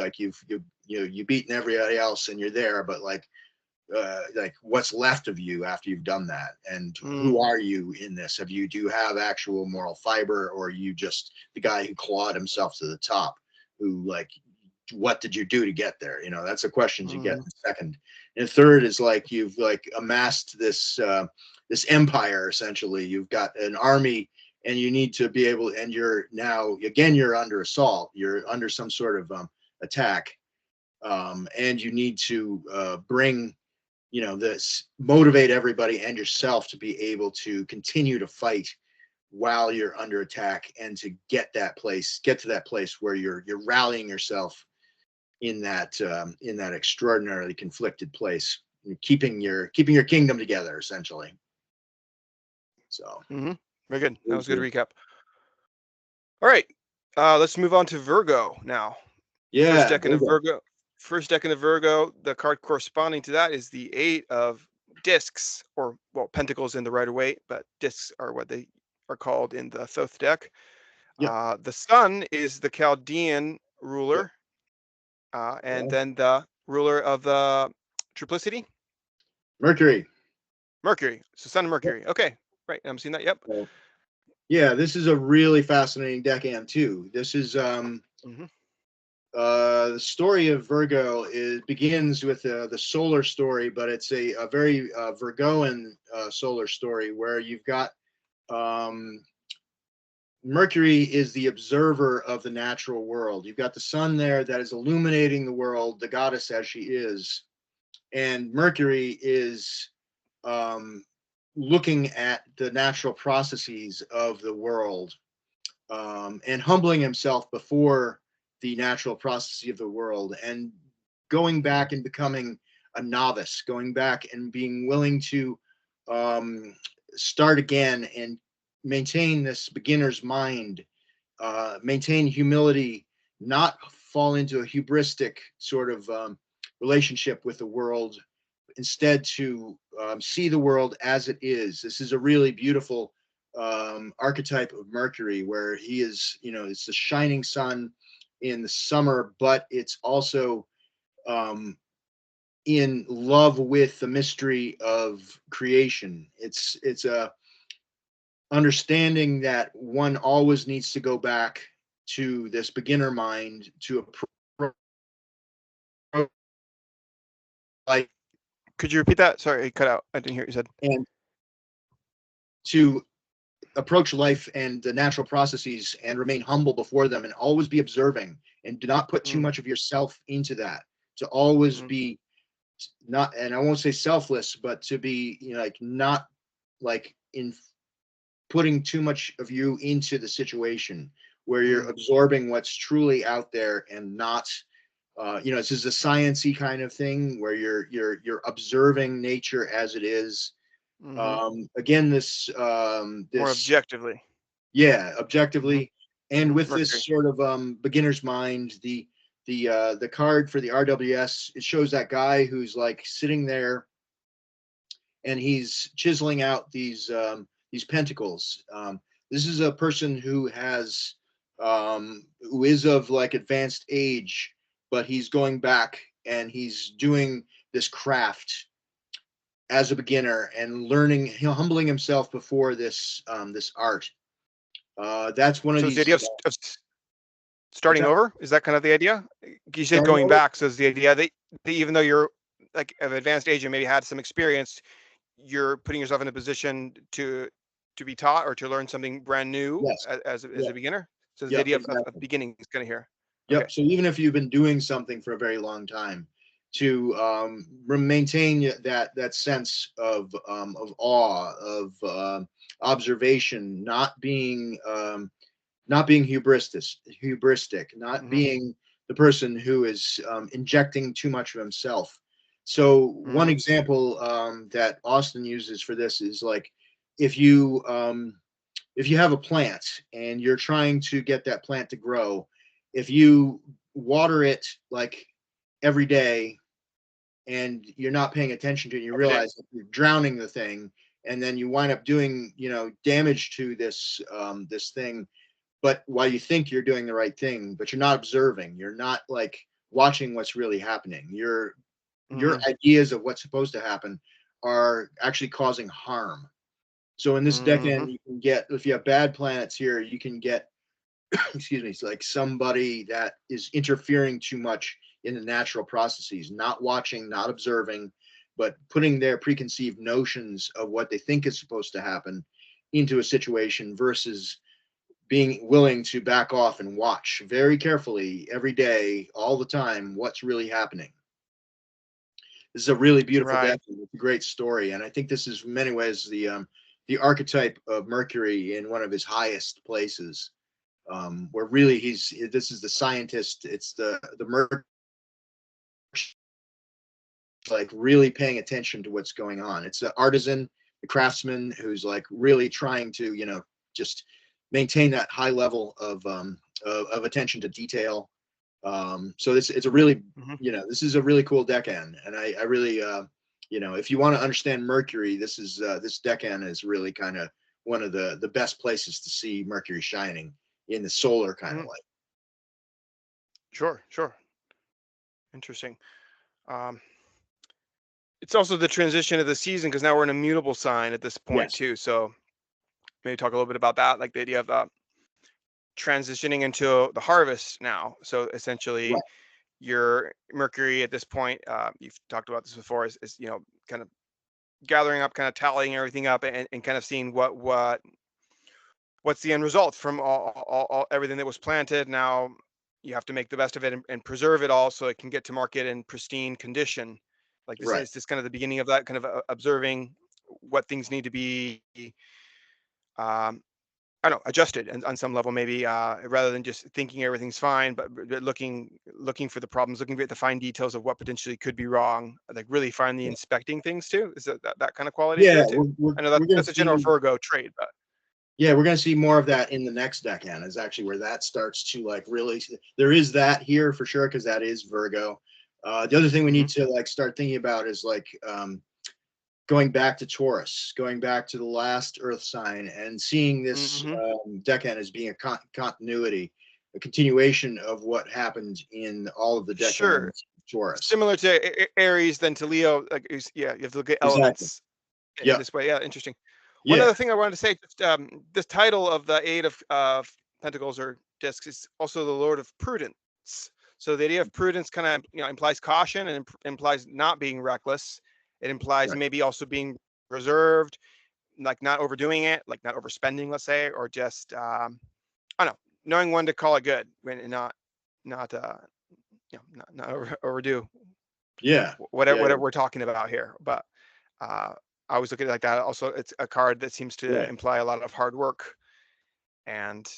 beaten everybody else and you're there, but like what's left of you after you've done that, and mm. who are you in this? Do you have actual moral fiber, or are you just the guy who clawed himself to the top, who like, what did you do to get there? That's the questions you get Mm. in second. And third is like you've like amassed this empire. Essentially, you've got an army, and you need to be able, and you're now again, you're under assault, you're under some sort of attack, and you need to bring this, motivate everybody and yourself to be able to continue to fight while you're under attack, and to get to that place where you're rallying yourself in that extraordinarily conflicted place, keeping your kingdom together, essentially. So Mm-hmm. Very good. That was a good recap. All right. Let's move on to Virgo now. First Yeah, decan of Virgo. First decan of Virgo. The card corresponding to that is the Eight of Discs, or well, Pentacles in the Rider-Waite, but discs are what they are called in the Thoth deck. yep, The Sun is the Chaldean yep. ruler, and Yeah. then the ruler of the triplicity, Mercury. Mercury. So Sun and Yep. Mercury. Okay, right. I'm seeing that. Yep. So, yeah, this is a really fascinating decan too. This is Hmm. the story of Virgo begins with the solar story, but it's a very Virgoan solar story where you've got um, Mercury is the observer of the natural world. You've got the sun there that is illuminating the world, the goddess as she is, and Mercury is um, looking at the natural processes of the world and humbling himself before the natural processes of the world and going back and becoming a novice, going back and being willing to start again and maintain this beginner's mind, maintain humility, not fall into a hubristic sort of relationship with the world, instead to see the world as it is. This is a really beautiful archetype of Mercury, where he is, it's the shining sun in the summer, but it's also in love with the mystery of creation. It's a understanding that one always needs to go back to this beginner mind to approach life Could you repeat that? Sorry, it cut out. I didn't hear what you said. and to approach life and the natural processes and remain humble before them and always be observing and do not put too Mm, much of yourself into that, to always mm, be not, and I won't say selfless, but to be, like not like in putting too much of you into the situation where you're mm, absorbing what's truly out there and not this is a sciencey kind of thing where you're observing nature as it is. mm-hmm. Again, More this objectively. yeah, Hmm. objectively, and Hmm. with Mercury. this sort of beginner's mind, the card for the RWS, it shows that guy who's like sitting there and he's chiseling out these pentacles. This is a person who is of like advanced age, but he's going back and he's doing this craft as a beginner and learning, humbling himself before this art. That's one of So is the idea these. of What's starting that? over? Is that kind of the idea? You said Starting going over? back. So is the idea that even though you're like of advanced age and maybe had some experience, you're putting yourself in a position to be taught or to learn something brand new Yes. as Yeah. a beginner. So the Yep. idea of Exactly. beginning is kind of here. Okay. Yep. So even if you've been doing something for a very long time, to maintain that sense of awe, of observation, not being hubristic, not Hmm. being the person who is injecting too much of himself. So one Hmm. example that Austin uses for this is like if you um, if you have a plant and you're trying to get that plant to grow, if you water it like every day and you're not paying attention to it, you Every day. realize that you're drowning the thing, and then you wind up doing damage to this thing. But while you think you're doing the right thing, but you're not observing, you're not like watching what's really happening. Your Hmm. ideas of what's supposed to happen are actually causing harm. So in this Hmm. decade, you can get, if you have bad planets here, you can get, excuse me, it's like somebody that is interfering too much in the natural processes, not watching, not observing, but putting their preconceived notions of what they think is supposed to happen into a situation versus being willing to back off and watch very carefully every day, all the time, what's really happening. This is a really beautiful Right. deck. It's a great story, and I think this is in many ways the archetype of Mercury in one of his highest places, where really this is the scientist. It's the Mercury, like really paying attention to what's going on. It's the artisan, the craftsman who's like really trying to just maintain that high level of attention to detail. So it's a really, Mhm. this is a really cool decan, and I really, if you want to understand Mercury, this decan is really kind of one of the best places to see Mercury shining in the solar kind of Mhm. light. Sure, sure. Interesting. Um, it's also the transition of the season because now we're in a mutable sign at this point Yes. too. So maybe talk a little bit about that, like the idea of transitioning into the harvest now. So essentially, Right. your Mercury at this point, you've talked about this before, is kind of gathering up, kind of tallying everything up, and kind of seeing what's the end result from all everything that was planted. Now you have to make the best of it and preserve it all so it can get to market in pristine condition. Like this Right. is this kind of the beginning of that kind of observing what things need to be um, I don't know, adjusted and on some level maybe rather than just thinking everything's fine, but looking for the problems, looking at the fine details of what potentially could be wrong, like really finally Yeah. inspecting things too. Is that kind of quality to Yeah, it too? I know we're gonna that's a general see. Virgo trait, but Yeah, we're going to see more of that in the next decan. Is actually where that starts to like really. There is that here for sure because that is Virgo. The other thing we hmm need to like start thinking about is like going back to Taurus, going back to the last Earth sign, and seeing this hmm decan as being a continuity, a continuation of what happened in all of the decans sure. of Taurus. Similar to Aries than to Leo, like yeah, you have to look at Exactly. elements in Yep. this way. Yeah, interesting. One Yeah. other thing I wanted to say, just, this title of the Eight of Pentacles or Discs is also the Lord of Prudence. So the idea of prudence kind of implies caution and implies not being reckless. It implies Right. maybe also being reserved, like not overdoing it, like not overspending, let's say, or just I don't know, knowing when to call it good when and not not overdo Yeah. Yeah. whatever we're talking about here. But uh, I always look at it like that. Also, it's a card that seems to Right. imply a lot of hard work and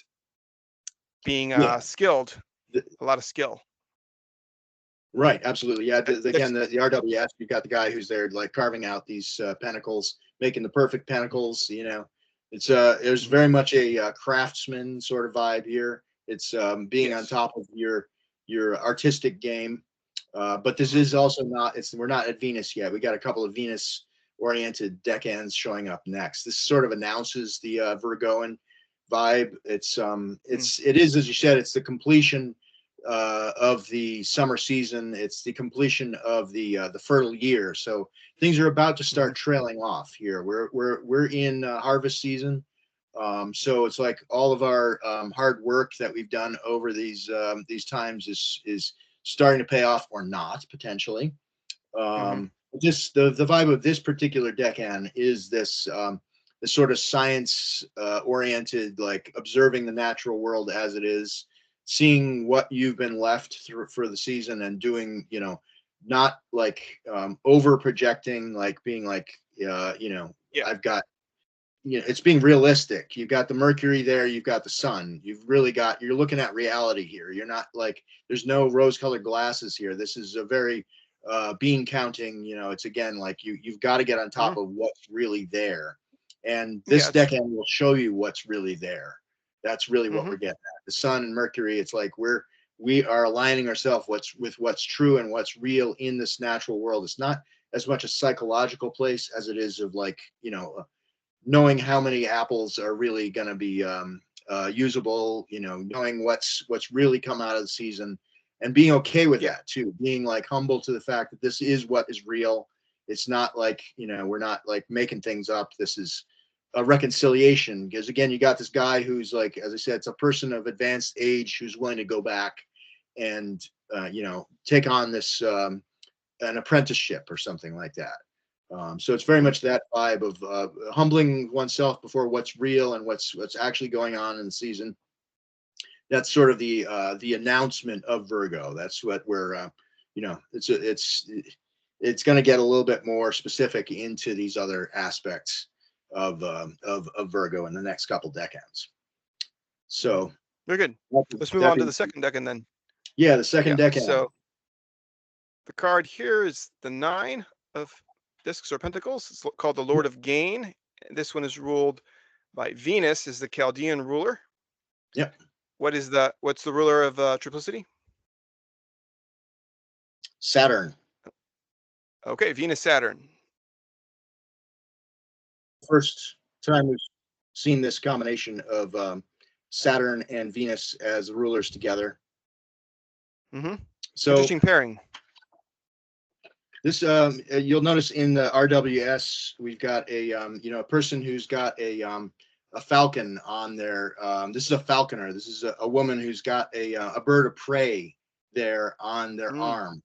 being Yeah. skilled, The, a lot of skill. Right, absolutely. Yeah, again, That's the RWS, you've got the guy who's there like carving out these pentacles, making the perfect pentacles. It's there's mhm, very much a craftsman sort of vibe here. It's being on yes. top of your artistic game. But this hmm is also not. We're not at Venus yet. We got a couple of Venus oriented decans showing up next. This sort of announces the Virgoan vibe. It is, as you said, it's the completion of the summer season. It's the completion of the fertile year. So things are about to hmm start trailing off here. We're in harvest season. So it's like all of our hard work that we've done over these times is starting to pay off or not potentially. hmm Just the vibe of this particular decan is this sort of science oriented, like observing the natural world as it is, seeing what you've been left through for the season, and doing, not like over projecting, like being like, Yeah. I've got, it's being realistic. You've got the Mercury there, you've got the sun. You're looking at reality here. You're not like, there's no rose colored glasses here. This is a very bean counting, it's again like you've got to get on hmm top of what's really there. And Yeah. this It's decade will show you what's really there. That's really what hmm we're getting at. The sun and Mercury, it's like we are aligning ourselves with what's true and what's real in this natural world. It's not as much a psychological place as it is of like, knowing how many apples are really going to be usable, knowing what's really come out of the season, and being okay with yeah. that too, being like humble to the fact that this is what is real. It's not like, we're not like making things up. This is a reconciliation, because again, you got this guy who's like, as I said, it's a person of advanced age who's willing to go back and take on this an apprenticeship or something like that. So it's very hmm much that vibe of humbling oneself before what's real and what's actually going on in the season. That's sort of the announcement of Virgo. That's what we're it's going to get a little bit more specific into these other aspects of Virgo in the next couple decades. So Very good. Let's move that on to being, the second deck, and then yeah, the yeah. second decade. So the card here is the Nine of Discs or Pentacles. It's called the Lord of Gain. This one is ruled by Venus, is the Chaldean ruler. Yep. What's the ruler of triplicity? Saturn. Okay, Venus, Saturn. First time we've seen this combination of Saturn and Venus as rulers together. Mm-hmm. So interesting pairing. This you'll notice in the RWS we've got a a person who's got a falcon on their. This is a falconer. This is a woman who's got a bird of prey there on their arm.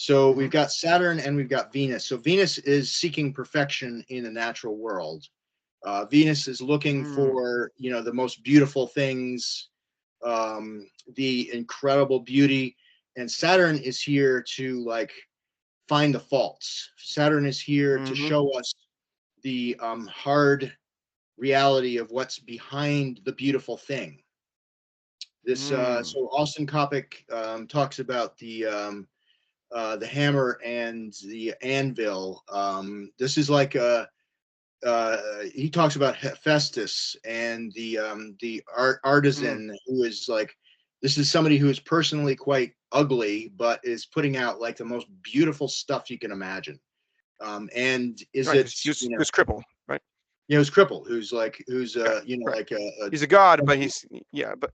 So we've got Saturn and we've got Venus. So Venus is seeking perfection in the natural world. Venus is looking for the most beautiful things, the incredible beauty, and Saturn is here to like find the faults. Saturn is here to show us the hard reality of what's behind the beautiful thing. This so Austin Coppock talks about the hammer and the anvil. This is like he talks about Hephaestus and the artisan who is like, this is somebody who is personally quite ugly, but is putting out like the most beautiful stuff you can imagine. And is right, it he was crippled, right? It's crippled, who's right. Like he's a god, but he's but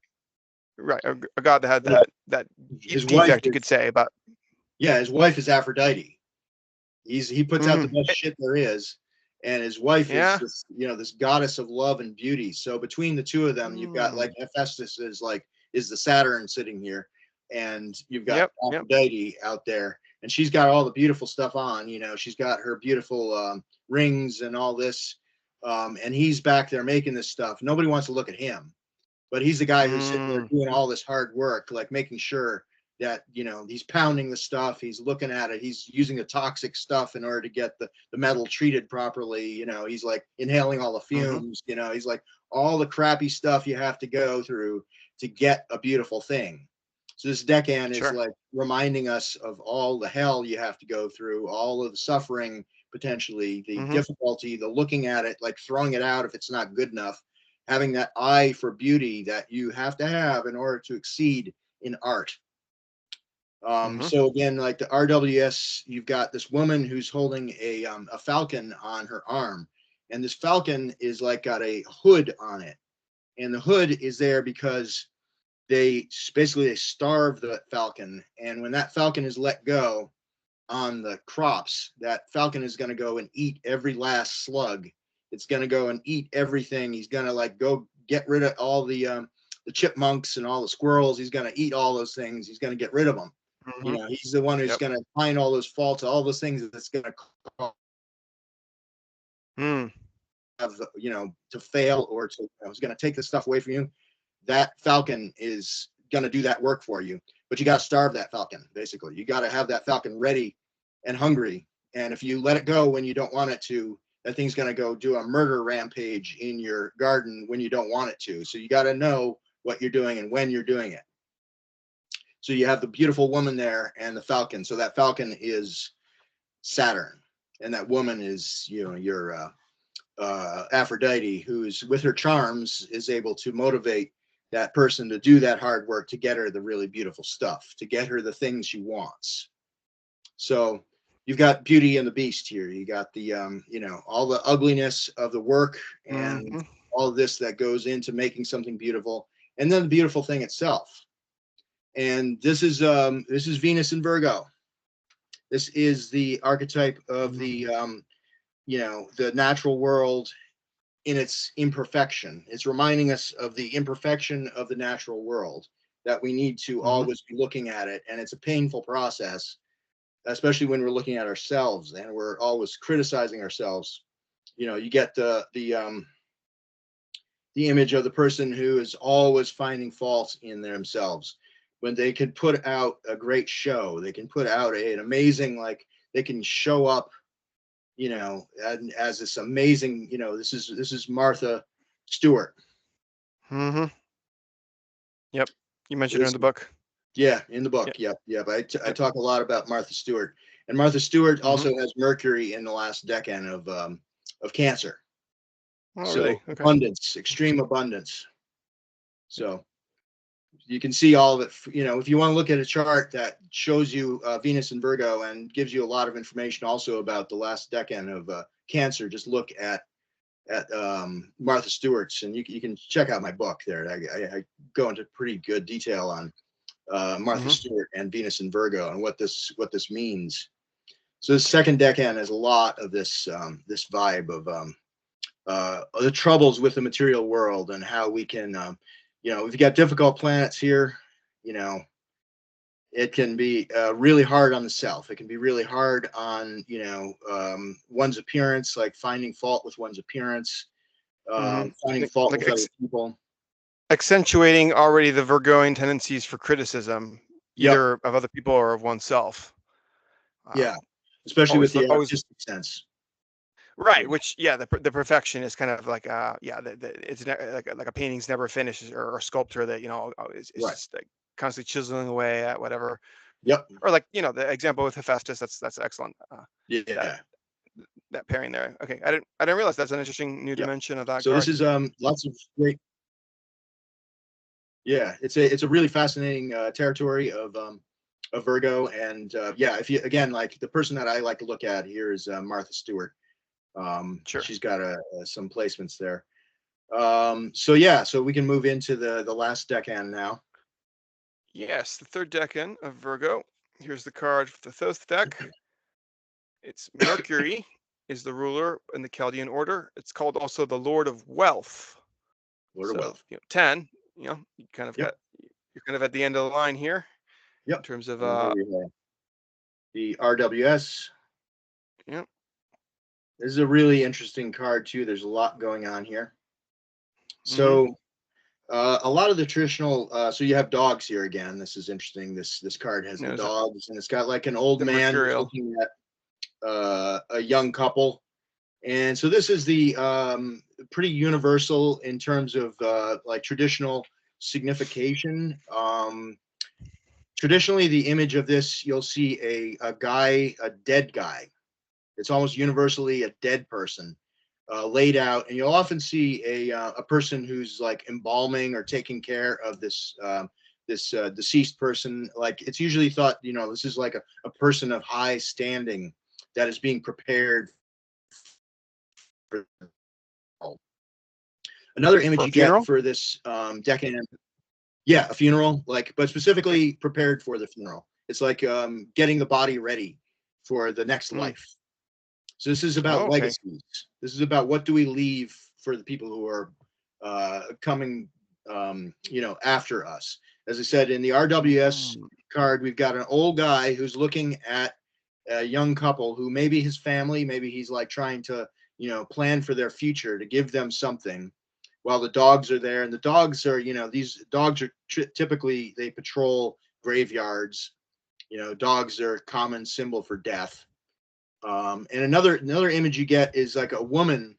right, a god that had that his defect, wife you could say, about his wife is Aphrodite. He puts out the best shit there is, and his wife is this, this goddess of love and beauty. So between the two of them, you've got like Hephaestus is the Saturn sitting here, and you've got Aphrodite out there, and she's got all the beautiful stuff on. She's got her beautiful rings and all this, and he's back there making this stuff. Nobody wants to look at him, but he's the guy who's sitting there doing all this hard work, like making sure that he's pounding the stuff, he's looking at it, he's using the toxic stuff in order to get the metal treated properly. He's like inhaling all the fumes. He's like all the crappy stuff you have to go through to get a beautiful thing. So this decan is like reminding us of all the hell you have to go through, all of the suffering, potentially the difficulty, the looking at it, like throwing it out if it's not good enough, having that eye for beauty that you have to have in order to exceed in art. So again, like the RWS, you've got this woman who's holding a falcon on her arm, and this falcon is like got a hood on it, and the hood is there because they starve the falcon, and when that falcon is let go on the crops, that falcon is going to go and eat every last slug. It's going to go and eat everything. He's going to like go get rid of all the chipmunks and all the squirrels. He's going to eat all those things. He's going to get rid of them. He's the one who's going to find all those faults, all those things that's going to have, to fail, or to, is going to take the stuff away from you. That falcon is going to do that work for you, but you got to starve that falcon. Basically, you got to have that falcon ready and hungry. And if you let it go when you don't want it to, that thing's going to go do a murder rampage in your garden when you don't want it to. So you got to know what you're doing and when you're doing it. So you have the beautiful woman there and the falcon. So that falcon is Saturn, and that woman is, your Aphrodite, who's with her charms is able to motivate that person to do that hard work to get her the really beautiful stuff, to get her the things she wants. So you've got Beauty and the Beast here. You got the, all the ugliness of the work and all of this that goes into making something beautiful, and then the beautiful thing itself. And this is Venus in Virgo. This is the archetype of the the natural world in its imperfection. It's reminding us of the imperfection of the natural world, that we need to always be looking at it, and it's a painful process, especially when we're looking at ourselves and we're always criticizing ourselves. You get the image of the person who is always finding faults in themselves, when they can put out a great show. They can put out an amazing, like they can show up, as this amazing, this is Martha Stewart. Yep. You mentioned her in the book. Yeah, in the book. Yep. I talk a lot about Martha Stewart, and Martha Stewart also has Mercury in the last decan of Cancer. Oh, so really? Okay. Abundance, extreme abundance. So you can see all of it. If you want to look at a chart that shows you Venus in Virgo and gives you a lot of information also about the last decan of Cancer, just look at Martha Stewart's, and you can check out my book there. I go into pretty good detail on Martha Stewart and Venus in Virgo and what this means. So the second decan has a lot of this this vibe of the troubles with the material world and how we can, if you got difficult planets here, it can be really hard on the self. It can be really hard on, one's appearance, like finding fault with one's appearance, finding fault with other people. Accentuating already the Virgoing tendencies for criticism, either of other people or of oneself. Yeah, especially with the artistic sense. Right, which the perfection is kind of like it's like a painting's never finished, or a sculpture that is just like constantly chiseling away at whatever. Yep. Or like the example with Hephaestus, that's excellent. That pairing there. Okay, I didn't realize that's an interesting new dimension of that. So this is lots of great. Yeah, it's a really fascinating territory of Virgo, and if you like the person that I like to look at here is Martha Stewart. Sure. She's got some placements there. So we can move into the last decan now. Yes, the third decan of Virgo. Here's the card for the Thoth deck. It's Mercury is the ruler in the Chaldean order. It's called also the Lord of Wealth. Lord of Wealth. 10. You kind of you're kind of at the end of the line here. Yep. In terms of the RWS. Yep. This is a really interesting card too. There's a lot going on here. So a lot of the traditional, so you have dogs here again. This is interesting. This card has the dogs, and it's got like an old man who's looking at a young couple. And so this is the pretty universal in terms of like traditional signification. Traditionally, the image of this, you'll see a dead guy. It's almost universally a dead person laid out, and you'll often see a person who's like embalming or taking care of this deceased person. Like it's usually thought, this is like a person of high standing that is being prepared for another image you get for this decan. Yeah, a funeral, but specifically prepared for the funeral. It's like getting the body ready for the next life. So this is about legacies. This is about what do we leave for the people who are coming, after us. As I said, in the RWS card, we've got an old guy who's looking at a young couple who maybe his family, maybe he's like trying to, plan for their future, to give them something, while the dogs are there. And the dogs are, these dogs are typically, they patrol graveyards. Dogs are a common symbol for death. And another image you get is like a woman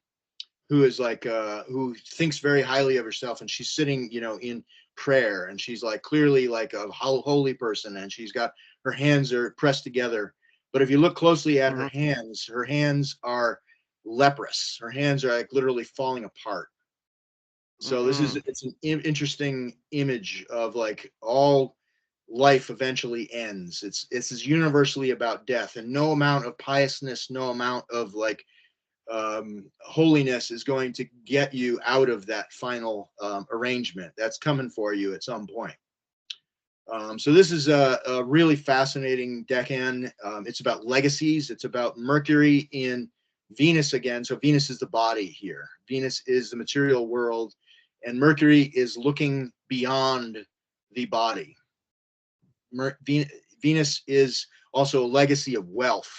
who is like who thinks very highly of herself, and she's sitting in prayer, and she's like clearly like a holy person, and she's got her hands are pressed together. But if you look closely at her hands are leprous. Her hands are like literally falling apart. So it's an interesting image of like all life eventually ends. It's universally about death, and no amount of piousness, no amount of like holiness is going to get you out of that final arrangement that's coming for you at some point. So this is a really fascinating decan. It's about legacies. It's about Mercury in Venus again. So Venus is the body here. Venus is the material world, and Mercury is looking beyond the body. Venus is also a legacy of wealth,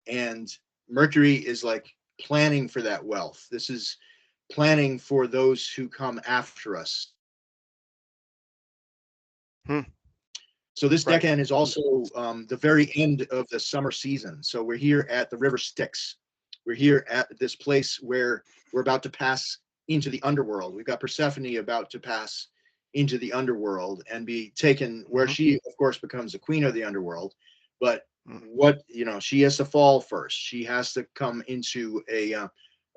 and Mercury is like planning for that wealth. This is planning for those who come after us. So this decan is also the very end of the summer season. So we're here at the River Styx. We're here at this place where we're about to pass into the underworld. We've got Persephone about to pass into the underworld and be taken, where she, of course, becomes the queen of the underworld. But she has to fall first. She has to come into a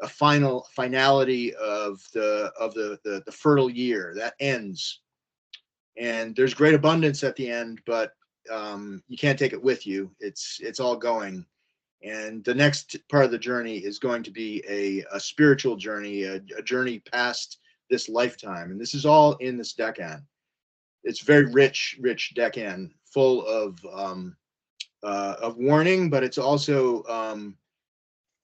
finality of the fertile year that ends. and there's great abundance at the end, but you can't take it with you. It's all going. And the next part of the journey is going to be a spiritual journey, a journey past this lifetime. And this is all in this decan. It's very rich decan, full of warning, but it's also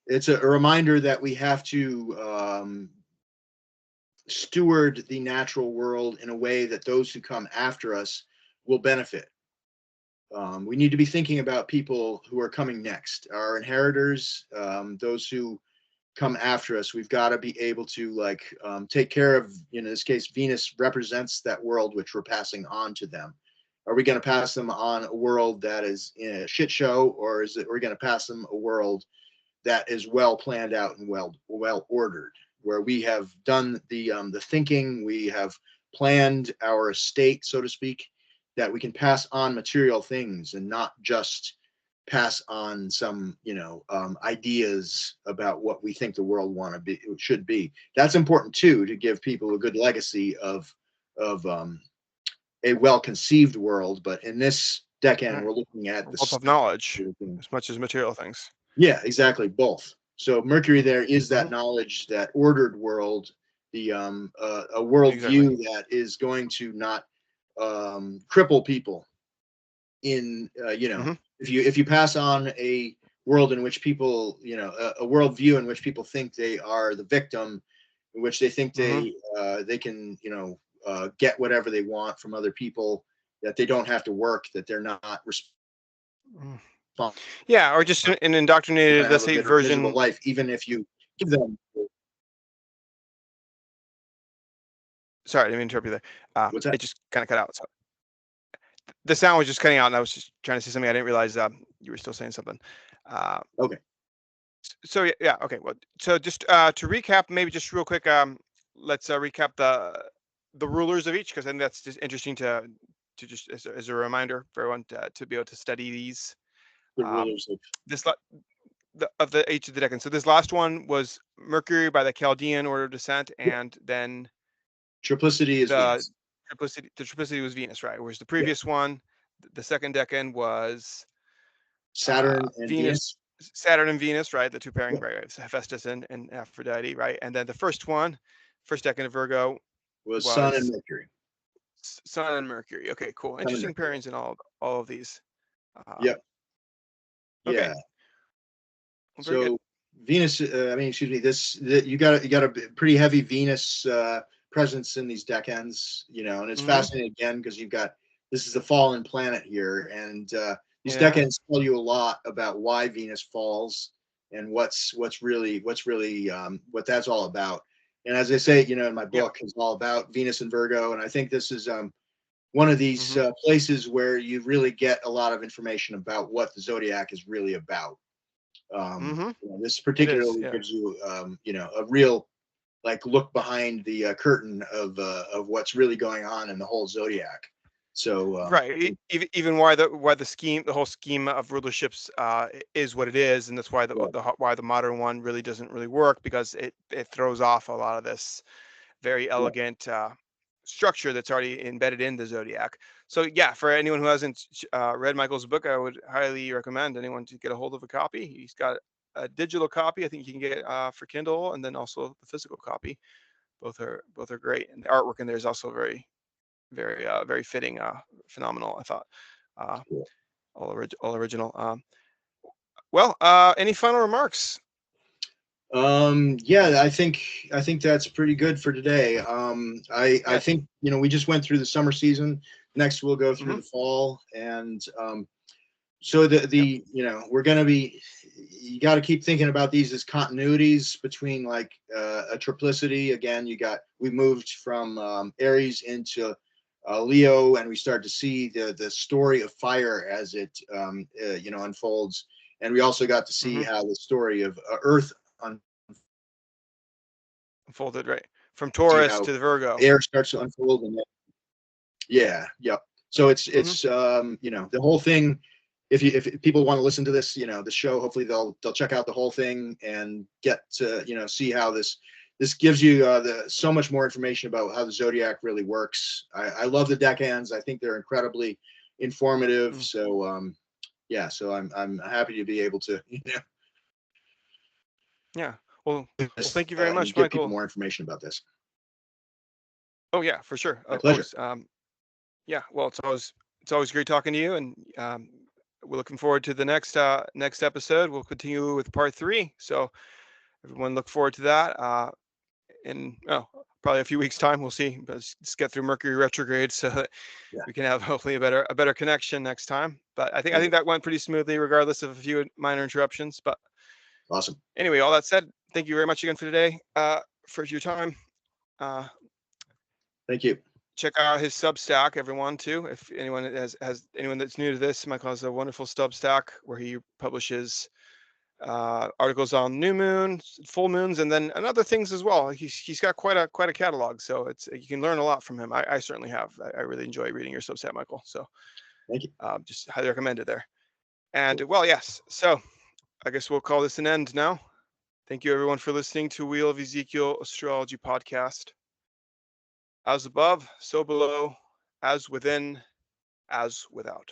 it's a reminder that we have to steward the natural world in a way that those who come after us will benefit. We need to be thinking about people who are coming next, our inheritors, those who come after us. We've got to be able to like take care of, in this case, Venus represents that world which we're passing on to them. Are we going to pass them on a world that is in a shit show, or is it, we're going to pass them a world that is well planned out and well ordered, where we have done the thinking, we have planned our estate, so to speak, that we can pass on material things and not just pass on some, ideas about what we think the world should be. That's important too, to give people a good legacy of a well-conceived world. But in this decan, we're looking at the wealth of knowledge as much as material things. Yeah, exactly, both. So Mercury there is that knowledge, that ordered world, the a world view that is going to not cripple people in if you pass on a world in which people, a world view in which people think they are the victim, in which they think they can get whatever they want from other people, that they don't have to work, that they're not responsible. Yeah, or just an indoctrinated, let's say, version of life, even if you give them. Sorry, I didn't mean to interrupt you there. What's that? It just kind of cut out. So the sound was just cutting out, and I was just trying to say something. I didn't realize you were still saying something. Okay. So yeah, okay. Well, so just to recap, maybe just real quick, let's recap the rulers of each, because I think that's just interesting to just as a reminder for everyone to be able to study these. The rulers of each of the decans. So this last one was Mercury by the Chaldean order of descent, and then triplicity is Venus. The triplicity was Venus, right? Whereas the previous one, the second decan, was Saturn and Venus. Saturn and Venus, right? The two pairing, right? Hephaestus and Aphrodite, right? And then the first decan of Virgo was Sun and Mercury. Sun and Mercury. Okay, cool. Interesting pairings in all of these. Yep. Okay. Yeah. So Venus, you got a pretty heavy Venus presence in these decans, and it's fascinating again because this is a fallen planet here, and these decans tell you a lot about why Venus falls and what's really what that's all about. And as I say, in my book, it's all about Venus and Virgo, and I think this is one of these places where you really get a lot of information about what the zodiac is really about. This particularly gives you, a real look behind the curtain of what's really going on in the whole zodiac. So right, even why the whole scheme of rulerships is what it is, and that's why why the modern one really doesn't really work, because it throws off a lot of this very elegant structure that's already embedded in the zodiac. So yeah, for anyone who hasn't read Michael's book, I would highly recommend anyone to get a hold of a copy. He's got a digital copy, I think you can get for Kindle, and then also the physical copy. Both are great, and the artwork in there is also very, very, very fitting, phenomenal. I thought, all original. Well, any final remarks? Yeah, I think that's pretty good for today. I think we just went through the summer season. Next we'll go through the fall, and so we're going to be, you got to keep thinking about these as continuities between a triplicity. Again, we moved from Aries into Leo, and we start to see the story of fire as it unfolds, and we also got to see how the story of Earth unfolded, right, from Taurus to the Virgo. Air starts to unfold, and so it's the whole thing. If people want to listen to this, the show, hopefully they'll check out the whole thing and get to see how this this gives you so much more information about how the zodiac really works. I love the decans. I think they're incredibly informative. So yeah, so I'm happy to be able to Yeah. Well, thank you very much, give Michael. people more information about this. Oh yeah, for sure. My pleasure. Yeah. Well, it's always great talking to you, and we're looking forward to the next episode. We'll continue with part 3. So everyone, look forward to that. In probably a few weeks' time, we'll see. But let's get through Mercury retrograde so that we can have hopefully a better connection next time. But I think that went pretty smoothly, regardless of a few minor interruptions. But awesome. Anyway, all that said, thank you very much again for today, for your time. Thank you. Check out his Substack, everyone, too. If anyone has anyone that's new to this, Michael has a wonderful Substack where he publishes articles on new moons, full moons, and then other things as well. He's got quite a catalog, so you can learn a lot from him. I certainly have. I really enjoy reading your Substack, Michael. So thank you. Just highly recommend it there. And well, yes. So I guess we'll call this an end now. Thank you, everyone, for listening to Wheel of Ezekiel Astrology Podcast. As above, so below, as within, as without.